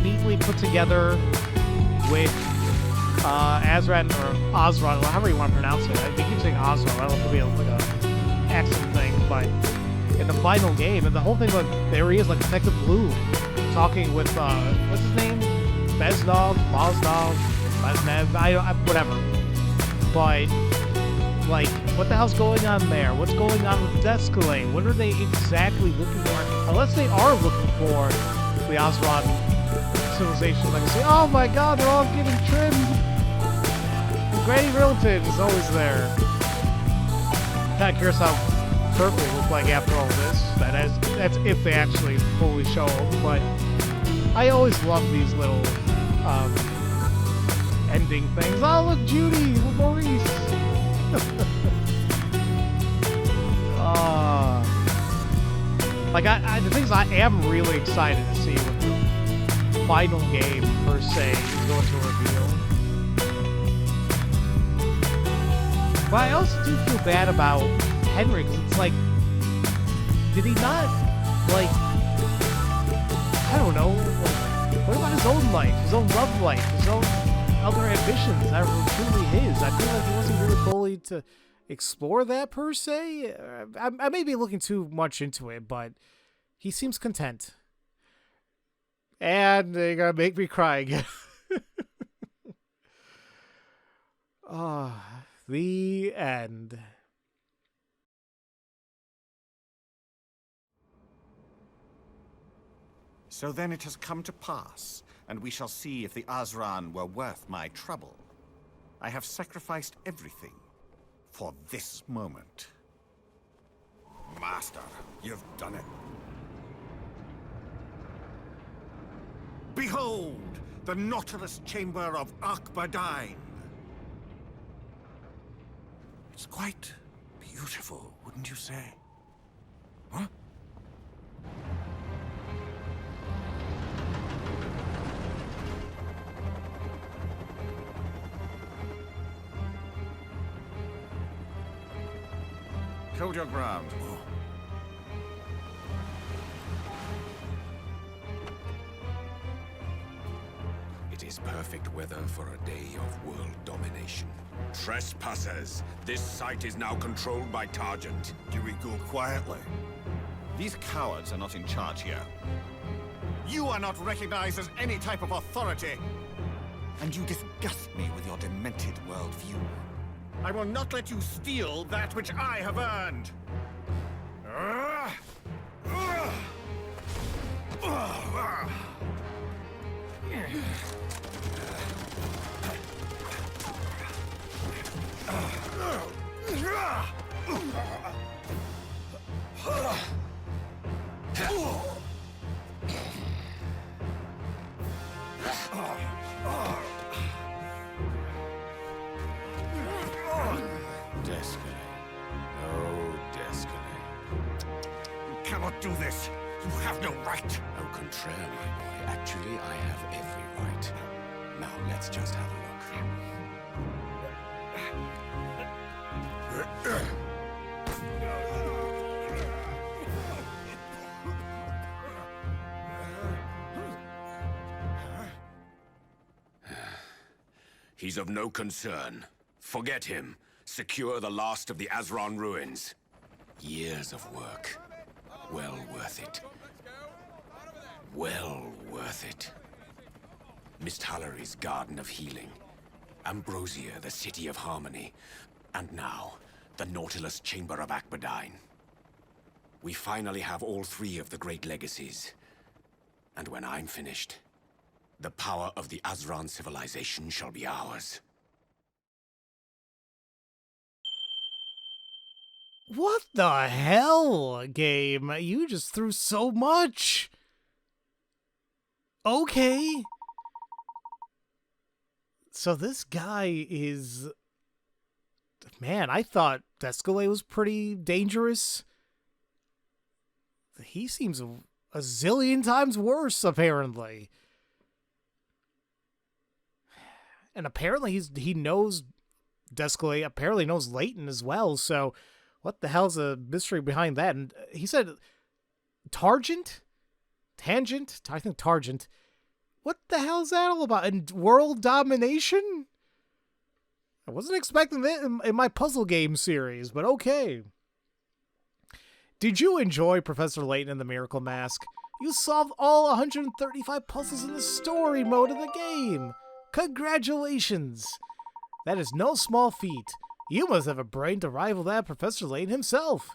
neatly put together with Azran or Osran, or however you want to pronounce it. They keep saying Osran. I don't know if it'll be like a accent thing, but in the final game, and the whole thing, like, there he is, like Detective Blue, talking with what's his name, Beznov, whatever. But like, what the hell's going on there? What's going on with Descalade? What are they exactly looking for? Unless they are looking for the Osran civilization legacy. Oh my God, they're all getting trimmed. The Granny relative is always there. Kind of curious how Kirk will look like after all this. That's if they actually fully show him. But I always love these little ending things. Oh, look, Judy, Maurice. Like, the thing is, I am really excited to see what the final game, per se, is going to reveal. But I also do feel bad about Henry, because it's like, did he not, like, I don't know, like, what about his own life, his own love life, his own other ambitions that were truly his? I feel like he wasn't really fully to explore that, per se. I may be looking too much into it, but he seems content. And they're gonna make me cry again. The end. So then it has come to pass, and we shall see if the Osran were worth my trouble. I have sacrificed everything for this moment. Master, you've done it. Behold, the Nautilus Chamber of Akbadine. It's quite beautiful, wouldn't you say? Huh? Hold your ground. It is perfect weather for a day of world domination. Trespassers! This site is now controlled by Targent. Do we go quietly? These cowards are not in charge here. You are not recognized as any type of authority. And you disgust me with your demented worldview. I will not let you steal that which I have earned. Do this. You have no right. Au contraire, my boy. Actually, I have every right. Now, let's just have a look. He's of no concern. Forget him. Secure the last of the Azran ruins. Years of work. Well worth it. Well worth it. Mist Hallory's Garden of Healing. Ambrosia, the City of Harmony. And now, the Nautilus Chamber of Akbadine. We finally have all three of the great legacies. And when I'm finished, the power of the Azran civilization shall be ours. What the hell, game? You just threw so much. Okay. So this guy is... Man, I thought Descalay was pretty dangerous. He seems a zillion times worse, apparently. And apparently he knows Descalay, apparently knows Layton as well, so what the hell's the mystery behind that? And he said Tangent? I think Tangent. What the hell's that all about? And world domination? I wasn't expecting that in my puzzle game series, but okay. Did you enjoy Professor Layton and the Miracle Mask? You solved all 135 puzzles in the story mode of the game. Congratulations! That is no small feat. You must have a brain to rival that of Professor Layton himself.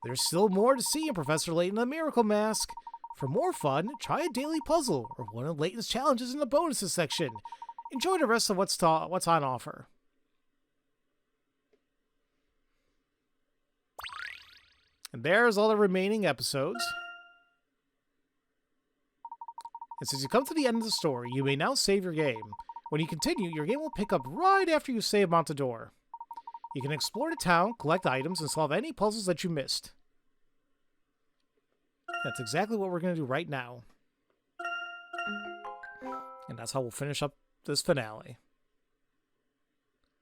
There's still more to see in Professor Layton and the Miracle Mask. For more fun, try a daily puzzle or one of Layton's challenges in the bonuses section. Enjoy the rest of what's on offer. And there's all the remaining episodes. And since you come to the end of the story, you may now save your game. When you continue, your game will pick up right after you save Monte. You can explore the town, collect items, and solve any puzzles that you missed. That's exactly what we're going to do right now. And that's how we'll finish up this finale.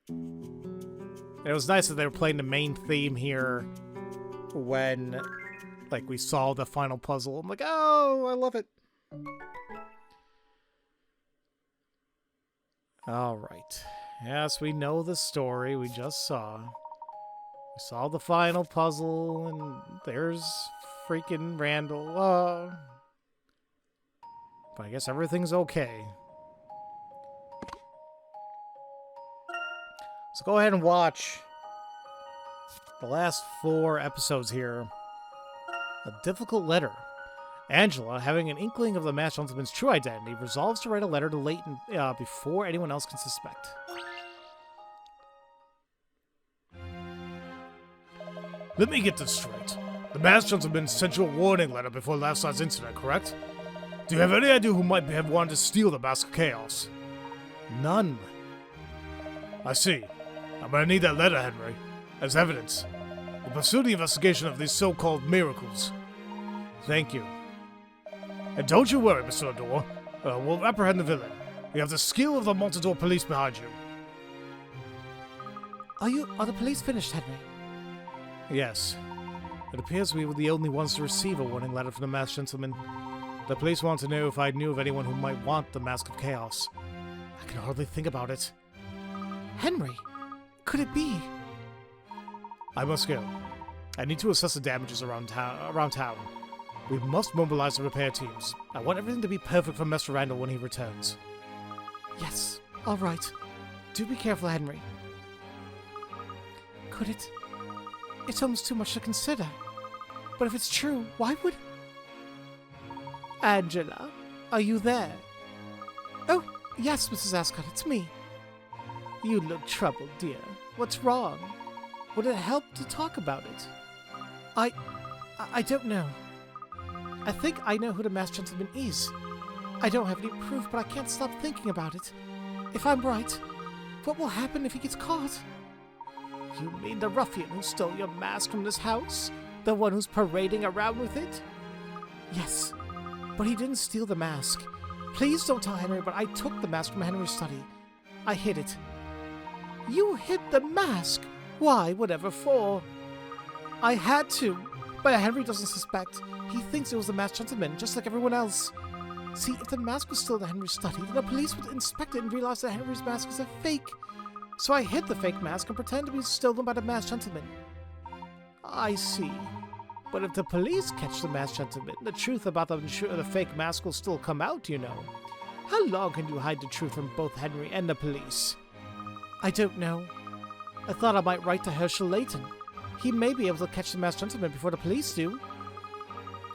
And it was nice that they were playing the main theme here when, like, we solved the final puzzle. I'm like, oh, I love it. Alright. Yes, we know the story we just saw. We solved the final puzzle, and there's freaking Randall. But I guess everything's okay. So go ahead and watch the last 4 episodes here. A difficult letter. Angela, having an inkling of the masked gentleman's true identity, resolves to write a letter to Layton before anyone else can suspect. Let me get this straight. The masked gentleman sent you a warning letter before last night's incident, correct? Do you have any idea who might have wanted to steal the Mask of Chaos? None. I see. I'm gonna need that letter, Henry, as evidence. We'll pursue the investigation of these so-called miracles. Thank you. And don't you worry, Mr. Adore. We'll apprehend the villain. We have the skill of the Monte police behind you. Are the police finished, Henry? Yes. It appears we were the only ones to receive a warning letter from the masked gentleman. The police want to know if I knew of anyone who might want the Mask of Chaos. I can hardly think about it. Henry, could it be? I must go. I need to assess the damages around town. We must mobilize the repair teams. I want everything to be perfect for Mr. Randall when he returns. Yes, all right. Do be careful, Henry. Could it? It's almost too much to consider. But if it's true, why would... Angela, are you there? Oh, yes, Mrs. Ascot, it's me. You look troubled, dear. What's wrong? Would it help to talk about it? I don't know. I think I know who the masked gentleman is. I don't have any proof, but I can't stop thinking about it. If I'm right, what will happen if he gets caught? You mean the ruffian who stole your mask from this house? The one who's parading around with it? Yes, but he didn't steal the mask. Please don't tell Henry, but I took the mask from Henry's study. I hid it. You hid the mask? Why, whatever for? I had to, but Henry doesn't suspect. He thinks it was the masked gentleman, just like everyone else. See, if the mask was still in Henry's study, then the police would inspect it and realize that Henry's mask is a fake. So I hid the fake mask and pretended to be stolen by the masked gentleman. I see. But if the police catch the masked gentleman, the truth about the fake mask will still come out, you know. How long can you hide the truth from both Henry and the police? I don't know. I thought I might write to Professor Layton. He may be able to catch the masked gentleman before the police do.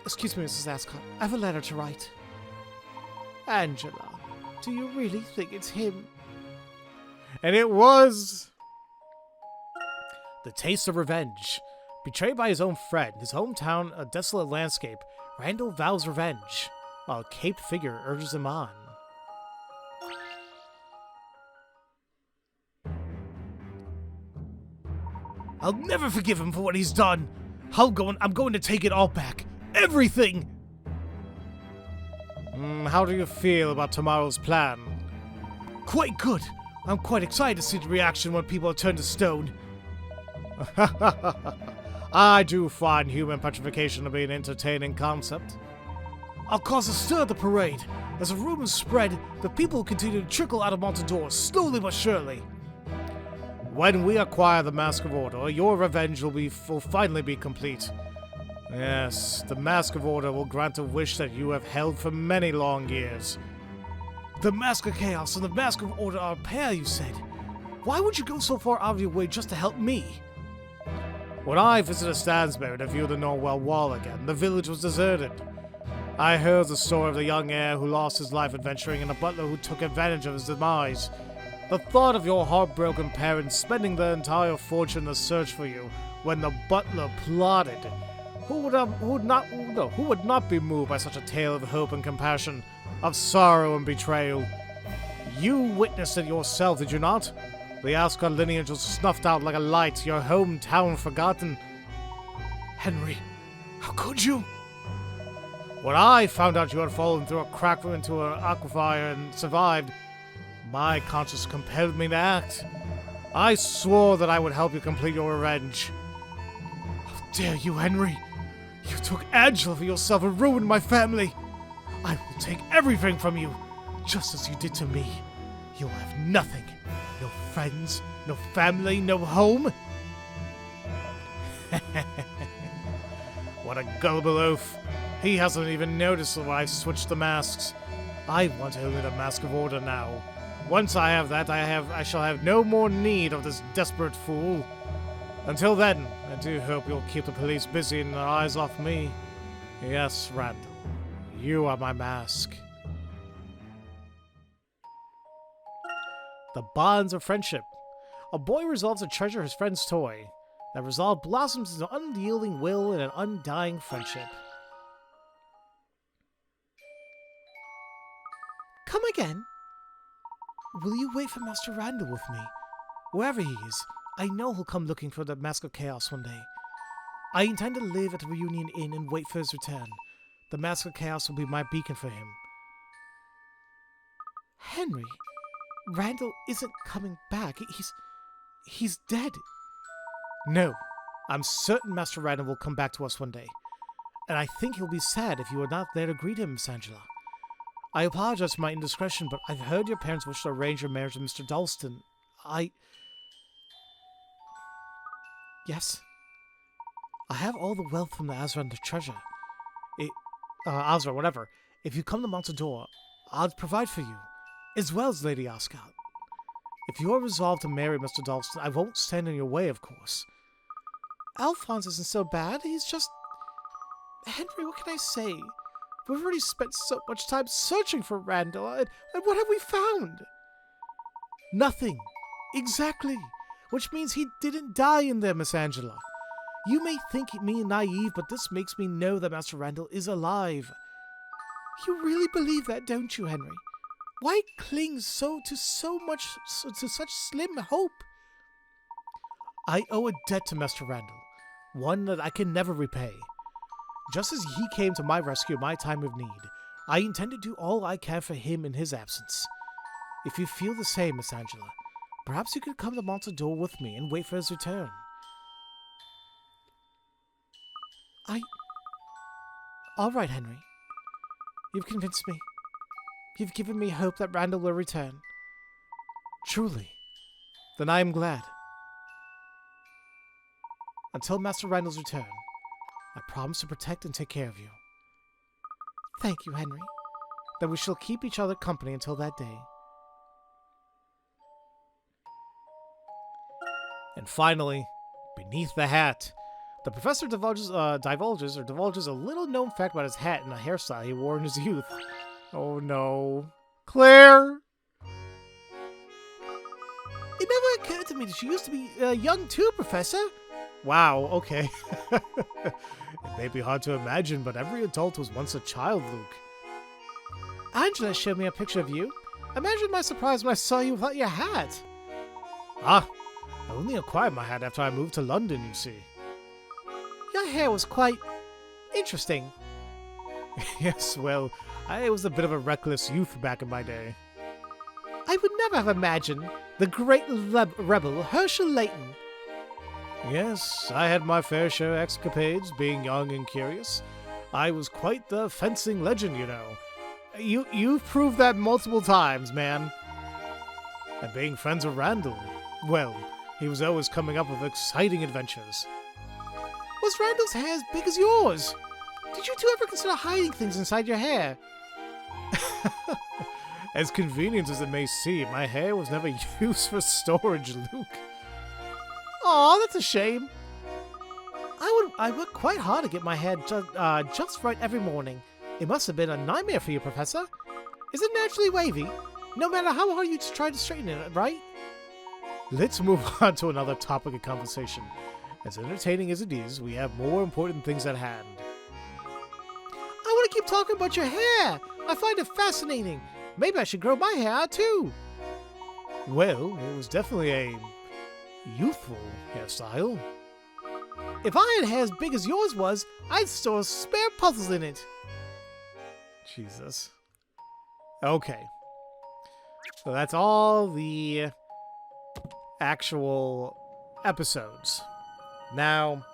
Excuse me, Mrs. Ascot. I have a letter to write. Angela, do you really think it's him? And it was. The taste of revenge. Betrayed by his own friend, his hometown a desolate landscape, Randall vows revenge, while a caped figure urges him on. I'll never forgive him for what he's done. I'm going to take it all back. Everything! How do you feel about tomorrow's plan? Quite good. I'm quite excited to see the reaction when people are turned to stone. I do find human petrification to be an entertaining concept. I'll cause a stir at the parade. As the rumors spread, the people continue to trickle out of Monte slowly but surely. When we acquire the Mask of Order, your revenge will finally be complete. Yes, the Mask of Order will grant a wish that you have held for many long years. The Mask of Chaos and the Mask of Order are a pair, you said. Why would you go so far out of your way just to help me? When I visited Stansbury to view the Norwell Wall again, the village was deserted. I heard the story of the young heir who lost his life adventuring and a butler who took advantage of his demise. The thought of your heartbroken parents spending their entire fortune in the search for you when the butler plotted. Who would not be moved by such a tale of hope and compassion, of sorrow and betrayal? You witnessed it yourself, did you not? The Ascot lineage was snuffed out like a light, your hometown forgotten. Henry, how could you? When I found out you had fallen through a crack into an aquifer and survived, my conscience compelled me to act. I swore that I would help you complete your revenge. How dare you, Henry? You took Angela for yourself and ruined my family. I will take everything from you, just as you did to me. You'll have nothing. No friends, no family, no home. What a gullible oaf. He hasn't even noticed that I've switched the masks. I want only the Mask of Order now. Once I have that, I shall have no more need of this desperate fool. Until then, I do hope you'll keep the police busy and their eyes off me. Yes, Randall, you are my mask. The bonds of friendship. A boy resolves to treasure his friend's toy. That resolve blossoms into unyielding will and an undying friendship. Come again. Will you wait for Master Randall with me? Wherever he is, I know he'll come looking for the Mask of Chaos one day. I intend to live at the Reunion Inn and wait for his return. The Mask of Chaos will be my beacon for him. Henry, Randall isn't coming back. He's dead. No, I'm certain Master Randall will come back to us one day. And I think he'll be sad if you are not there to greet him, Miss Angela. I apologize for my indiscretion, but I've heard your parents wish to arrange your marriage with Mr. Dalston. Yes? I have all the wealth from the Azran treasure. Azra, whatever. If you come to Monte, I'll provide for you, as well as Lady Ascot. If you are resolved to marry Mr. Dalston, I won't stand in your way, of course. Alphonse isn't so bad, he's just... Henry, what can I say? We've already spent so much time searching for Randall, and what have we found? Nothing. Exactly. Which means he didn't die in there, Miss Angela. You may think me naive, but this makes me know that Master Randall is alive. You really believe that, don't you, Henry? Why cling to such slim hope? I owe a debt to Master Randall, one that I can never repay. Just as he came to my rescue in my time of need, I intend to do all I can for him in his absence. If you feel the same, Miss Angela, perhaps you could come to Monte with me and wait for his return. All right, Henry. You've convinced me. You've given me hope that Randall will return. Truly. Then I am glad. Until Master Randall's return, I promise to protect and take care of you. Thank you, Henry. Then we shall keep each other company until that day. And finally, beneath the hat, the professor divulges a little-known fact about his hat and a hairstyle he wore in his youth. Oh no. Claire! It never occurred to me that she used to be young too, Professor. Wow, okay. It may be hard to imagine, but every adult was once a child, Luke. Angela showed me a picture of you. Imagine my surprise when I saw you without your hat. Ah, I only acquired my hat after I moved to London, you see. Your hair was quite interesting. Yes, well, I was a bit of a reckless youth back in my day. I would never have imagined the great rebel Herschel Layton. Yes, I had my fair share of escapades, being young and curious. I was quite the fencing legend, you know. You've proved that multiple times, man. And being friends with Randall, well, he was always coming up with exciting adventures. Was Randall's hair as big as yours? Did you two ever consider hiding things inside your hair? As convenient as it may seem, my hair was never used for storage, Luke. Aw, that's a shame. I worked quite hard to get my hair just right every morning. It must have been a nightmare for you, Professor. Is it naturally wavy? No matter how hard you try to straighten it, right? Let's move on to another topic of conversation. As entertaining as it is, we have more important things at hand. I want to keep talking about your hair. I find it fascinating. Maybe I should grow my hair out too. Well, it was definitely a youthful hairstyle. If I had hair as big as yours was, I'd store spare puzzles in it. Jesus. Okay. So that's all the actual episodes. Now,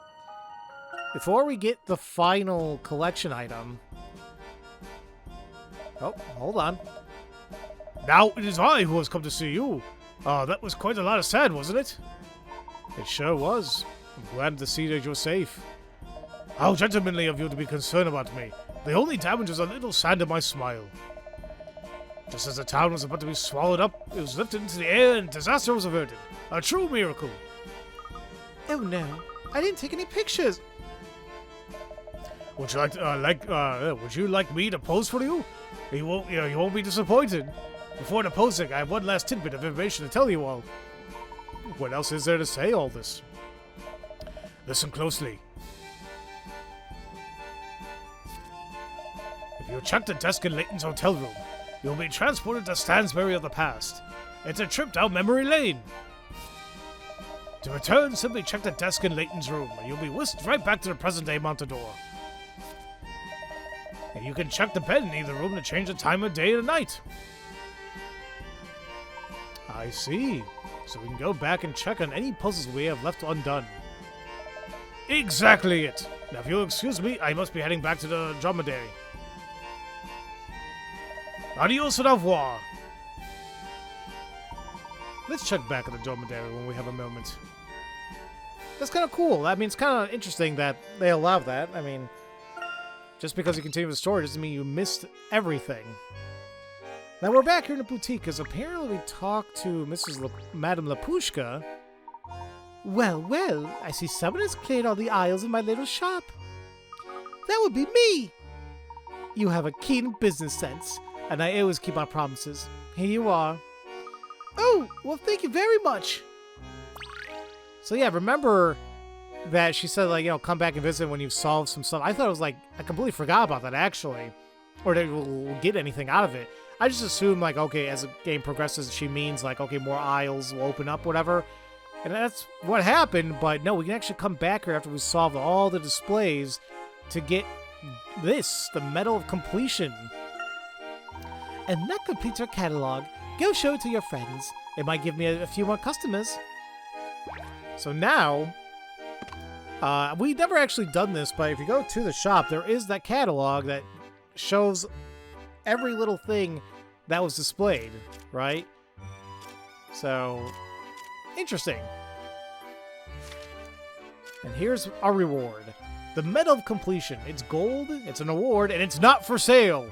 before we get the final collection item... Oh, hold on. Now it is I who has come to see you. That was quite a lot of sand, wasn't it? It sure was. I'm glad to see that you're safe. How gentlemanly of you to be concerned about me. The only damage was a little sand in my smile. Just as the town was about to be swallowed up, it was lifted into the air and disaster was averted. A true miracle. Oh no, I didn't take any pictures. Would you like me to pose for you? You won't be disappointed. Before the posing, I have one last tidbit of information to tell you all. What else is there to say all this? Listen closely. If you check the desk in Layton's hotel room, you'll be transported to Stansbury of the past. It's a trip down memory lane. To return, simply check the desk in Layton's room, and you'll be whisked right back to the present-day Monte. And you can check the bed in either room to change the time of day and night. I see. So we can go back and check on any puzzles we have left undone. Exactly it. Now, if you'll excuse me, I must be heading back to the dromedary. Adios au revoir. Let's check back at the dromedary when we have a moment. That's kind of cool. I mean, it's kind of interesting that they allow that. I mean, just because you continue the story doesn't mean you missed everything. Now we're back here in the boutique, because apparently we talked to Madame Lapushka. Well, I see someone has cleared all the aisles in my little shop. That would be me! You have a keen business sense, and I always keep my promises. Here you are. Oh, well, thank you very much! So yeah, remember that she said, like, come back and visit when you've solved some stuff. I thought it was like, I completely forgot about that, actually. Or that we'll get anything out of it. I just assumed, like, okay, as the game progresses, she means, like, okay, more aisles will open up, whatever. And that's what happened, but no, we can actually come back here after we solve all the displays to get this, the Medal of Completion. And that completes our catalog. Go show it to your friends. It might give me a few more customers. So now, we never actually done this, but if you go to the shop, there is that catalog that shows every little thing that was displayed, right? So, interesting. And here's our reward. The Medal of Completion. It's gold, it's an award, and it's not for sale.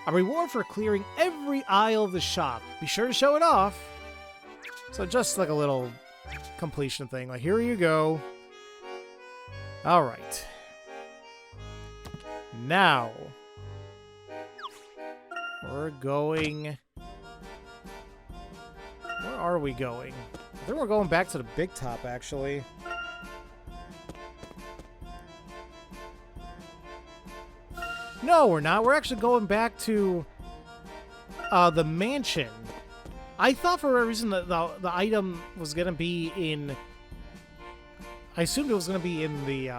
A reward for clearing every aisle of the shop. Be sure to show it off. So just like a little completion thing. Like, here you go. Alright. Now, We're going... Where are we going? I think we're going back to the big top, actually. No, we're not. We're actually going back to the mansion. I thought for a reason that the item was going to be in... I assumed it was going to be in the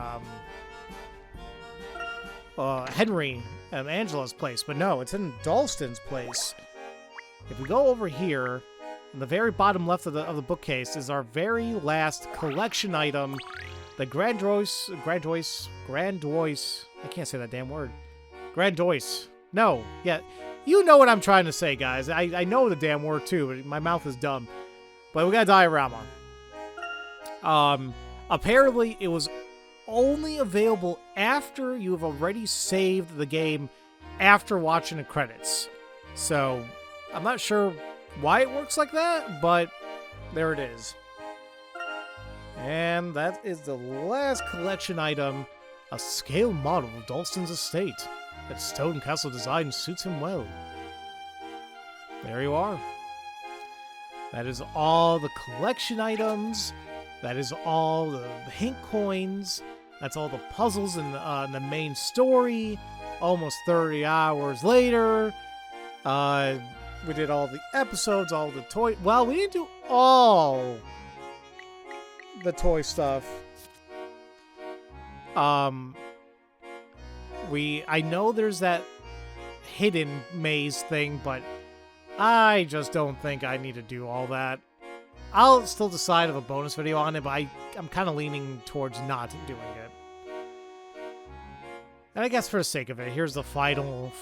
Henry and Angela's place, but no, it's in Dalston's place. If we go over here, on the very bottom left of the bookcase is our very last collection item, the Grandois, I can't say that damn word. Grandois. No, yeah, you know what I'm trying to say, guys. I know the damn word too, but my mouth is dumb. But we got a diorama. Apparently it was only available after you have already saved the game after watching the credits. So, I'm not sure why it works like that, but there it is. And that is the last collection item, a scale model of Dalston's estate. Its stone castle design suits him well. There you are. That is all the collection items. That is all the hint coins. That's all the puzzles in the main story. Almost 30 hours later. We did all the episodes, all the toy... Well, we didn't do all the toy stuff. I know there's that hidden maze thing, but I just don't think I need to do all that. I'll still decide of a bonus video on it, but I'm kind of leaning towards not doing it. And I guess for the sake of it, here's the final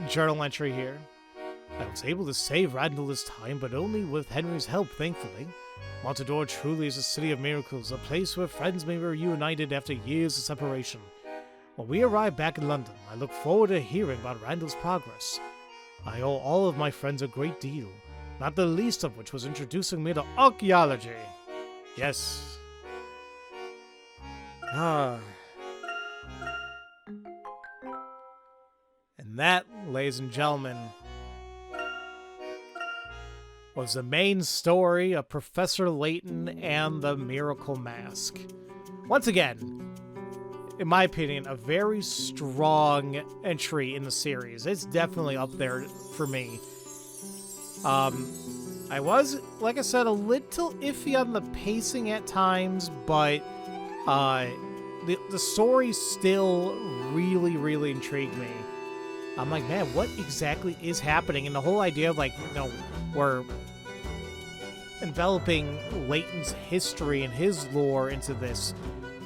journal entry here. I was able to save Randall this time, but only with Henry's help, thankfully. Monte truly is a city of miracles, a place where friends may be reunited after years of separation. When we arrive back in London, I look forward to hearing about Randall's progress. I owe all of my friends a great deal, not the least of which was introducing me to archaeology. Yes. And that, ladies and gentlemen, was the main story of Professor Layton and the Miracle Mask. Once again, in my opinion, a very strong entry in the series. It's definitely up there for me. I was, like I said, a little iffy on the pacing at times, but the story still really, really intrigued me. I'm like, man, what exactly is happening? And the whole idea of, like, you know, we're enveloping Layton's history and his lore into this.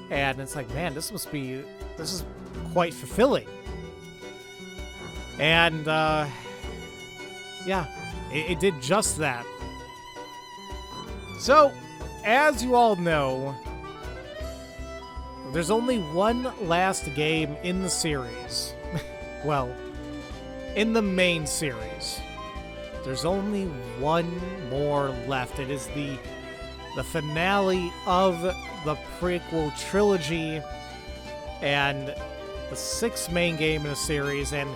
And it's like, man, this is quite fulfilling. And, yeah, it did just that. So, as you all know, there's only one last game in the series. Well, in the main series. There's only one more left. It is the finale of the prequel trilogy and the sixth main game in the series, and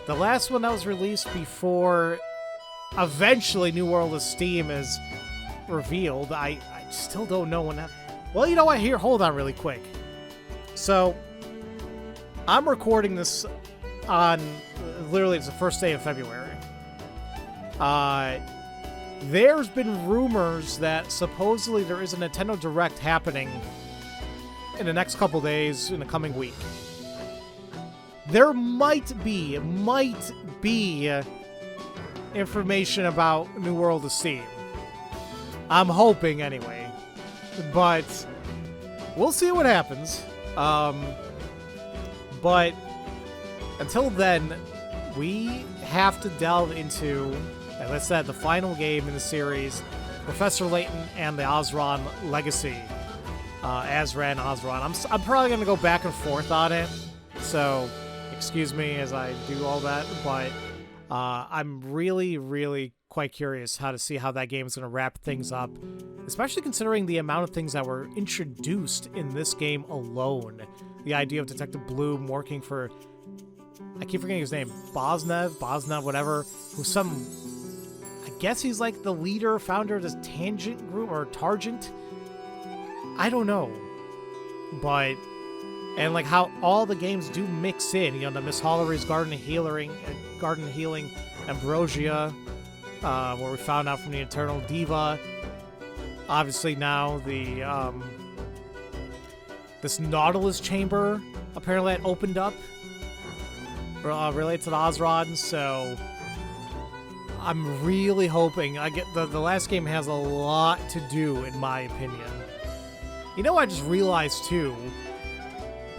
the last one that was released before eventually New World of Steam is revealed. I still don't know when that... Well, you know what? Here, hold on really quick. So, I'm recording this on... Literally, it's the first day of February. There's been rumors that supposedly there is a Nintendo Direct happening in the next couple days, in the coming week. There might be information about New World of Steam. I'm hoping, anyway. But we'll see what happens. But until then, we have to delve into, as I said, the final game in the series, Professor Layton and the Osran Legacy. Azran, Osran. I'm probably going to go back and forth on it, so excuse me as I do all that, but I'm really, really quite curious how to see how that game is going to wrap things up, especially considering the amount of things that were introduced in this game alone. The idea of Detective Bloom working for I keep forgetting his name. Bosnev, whatever. Who's some... I guess he's like the leader, founder of this Tangent group, or Targent. I don't know. But... And like how all the games do mix in. You know, the Miss Hollery's Garden Healing, Ambrosia, where we found out from the Eternal Diva. Obviously now the, this Nautilus Chamber, apparently that opened up, related to the Ozron, so I'm really hoping I get, the last game has a lot to do, in my opinion. You know what I just realized too,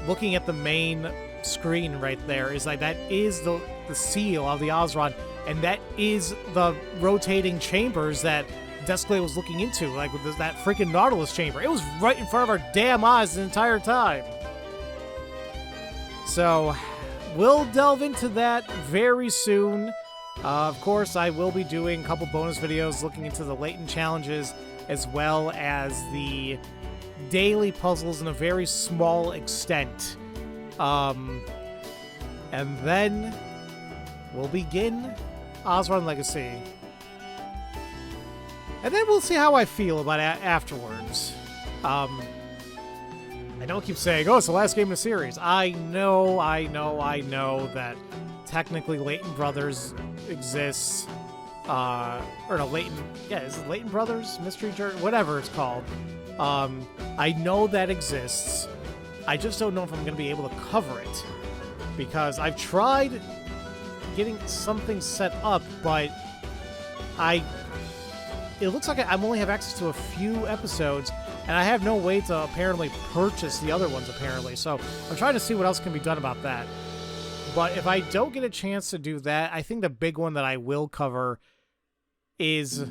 looking at the main screen right there, is like that is the seal of the Ozron, and that is the rotating chambers that Desclay was looking into, like with that freaking Nautilus chamber. It was right in front of our damn eyes the entire time. So, we'll delve into that very soon. Of course, I will be doing a couple bonus videos looking into the Layton challenges, as well as the daily puzzles in a very small extent. And then we'll begin Ozron Legacy. And then we'll see how I feel about it afterwards. I don't keep saying, oh, it's the last game in the series. I know that technically Layton Brothers exists. Or no, Layton... Yeah, is it Layton Brothers? Mystery Journey? Whatever it's called. I know that exists. I just don't know if I'm going to be able to cover it. Because I've tried getting something set up, but it looks like I only have access to a few episodes, and I have no way to apparently purchase the other ones, apparently. So I'm trying to see what else can be done about that. But if I don't get a chance to do that, I think the big one that I will cover is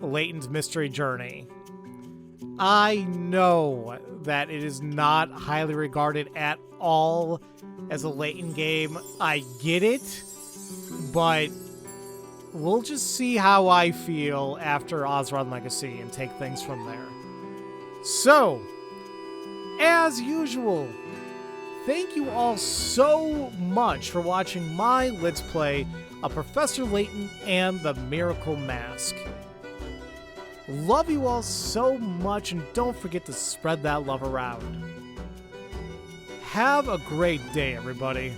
Layton's Mystery Journey. I know that it is not highly regarded at all as a Layton game. I get it, but we'll just see how I feel after Ozron Legacy and take things from there. So, as usual, thank you all so much for watching my Let's Play of Professor Layton and the Miracle Mask. Love you all so much, and don't forget to spread that love around. Have a great day, everybody.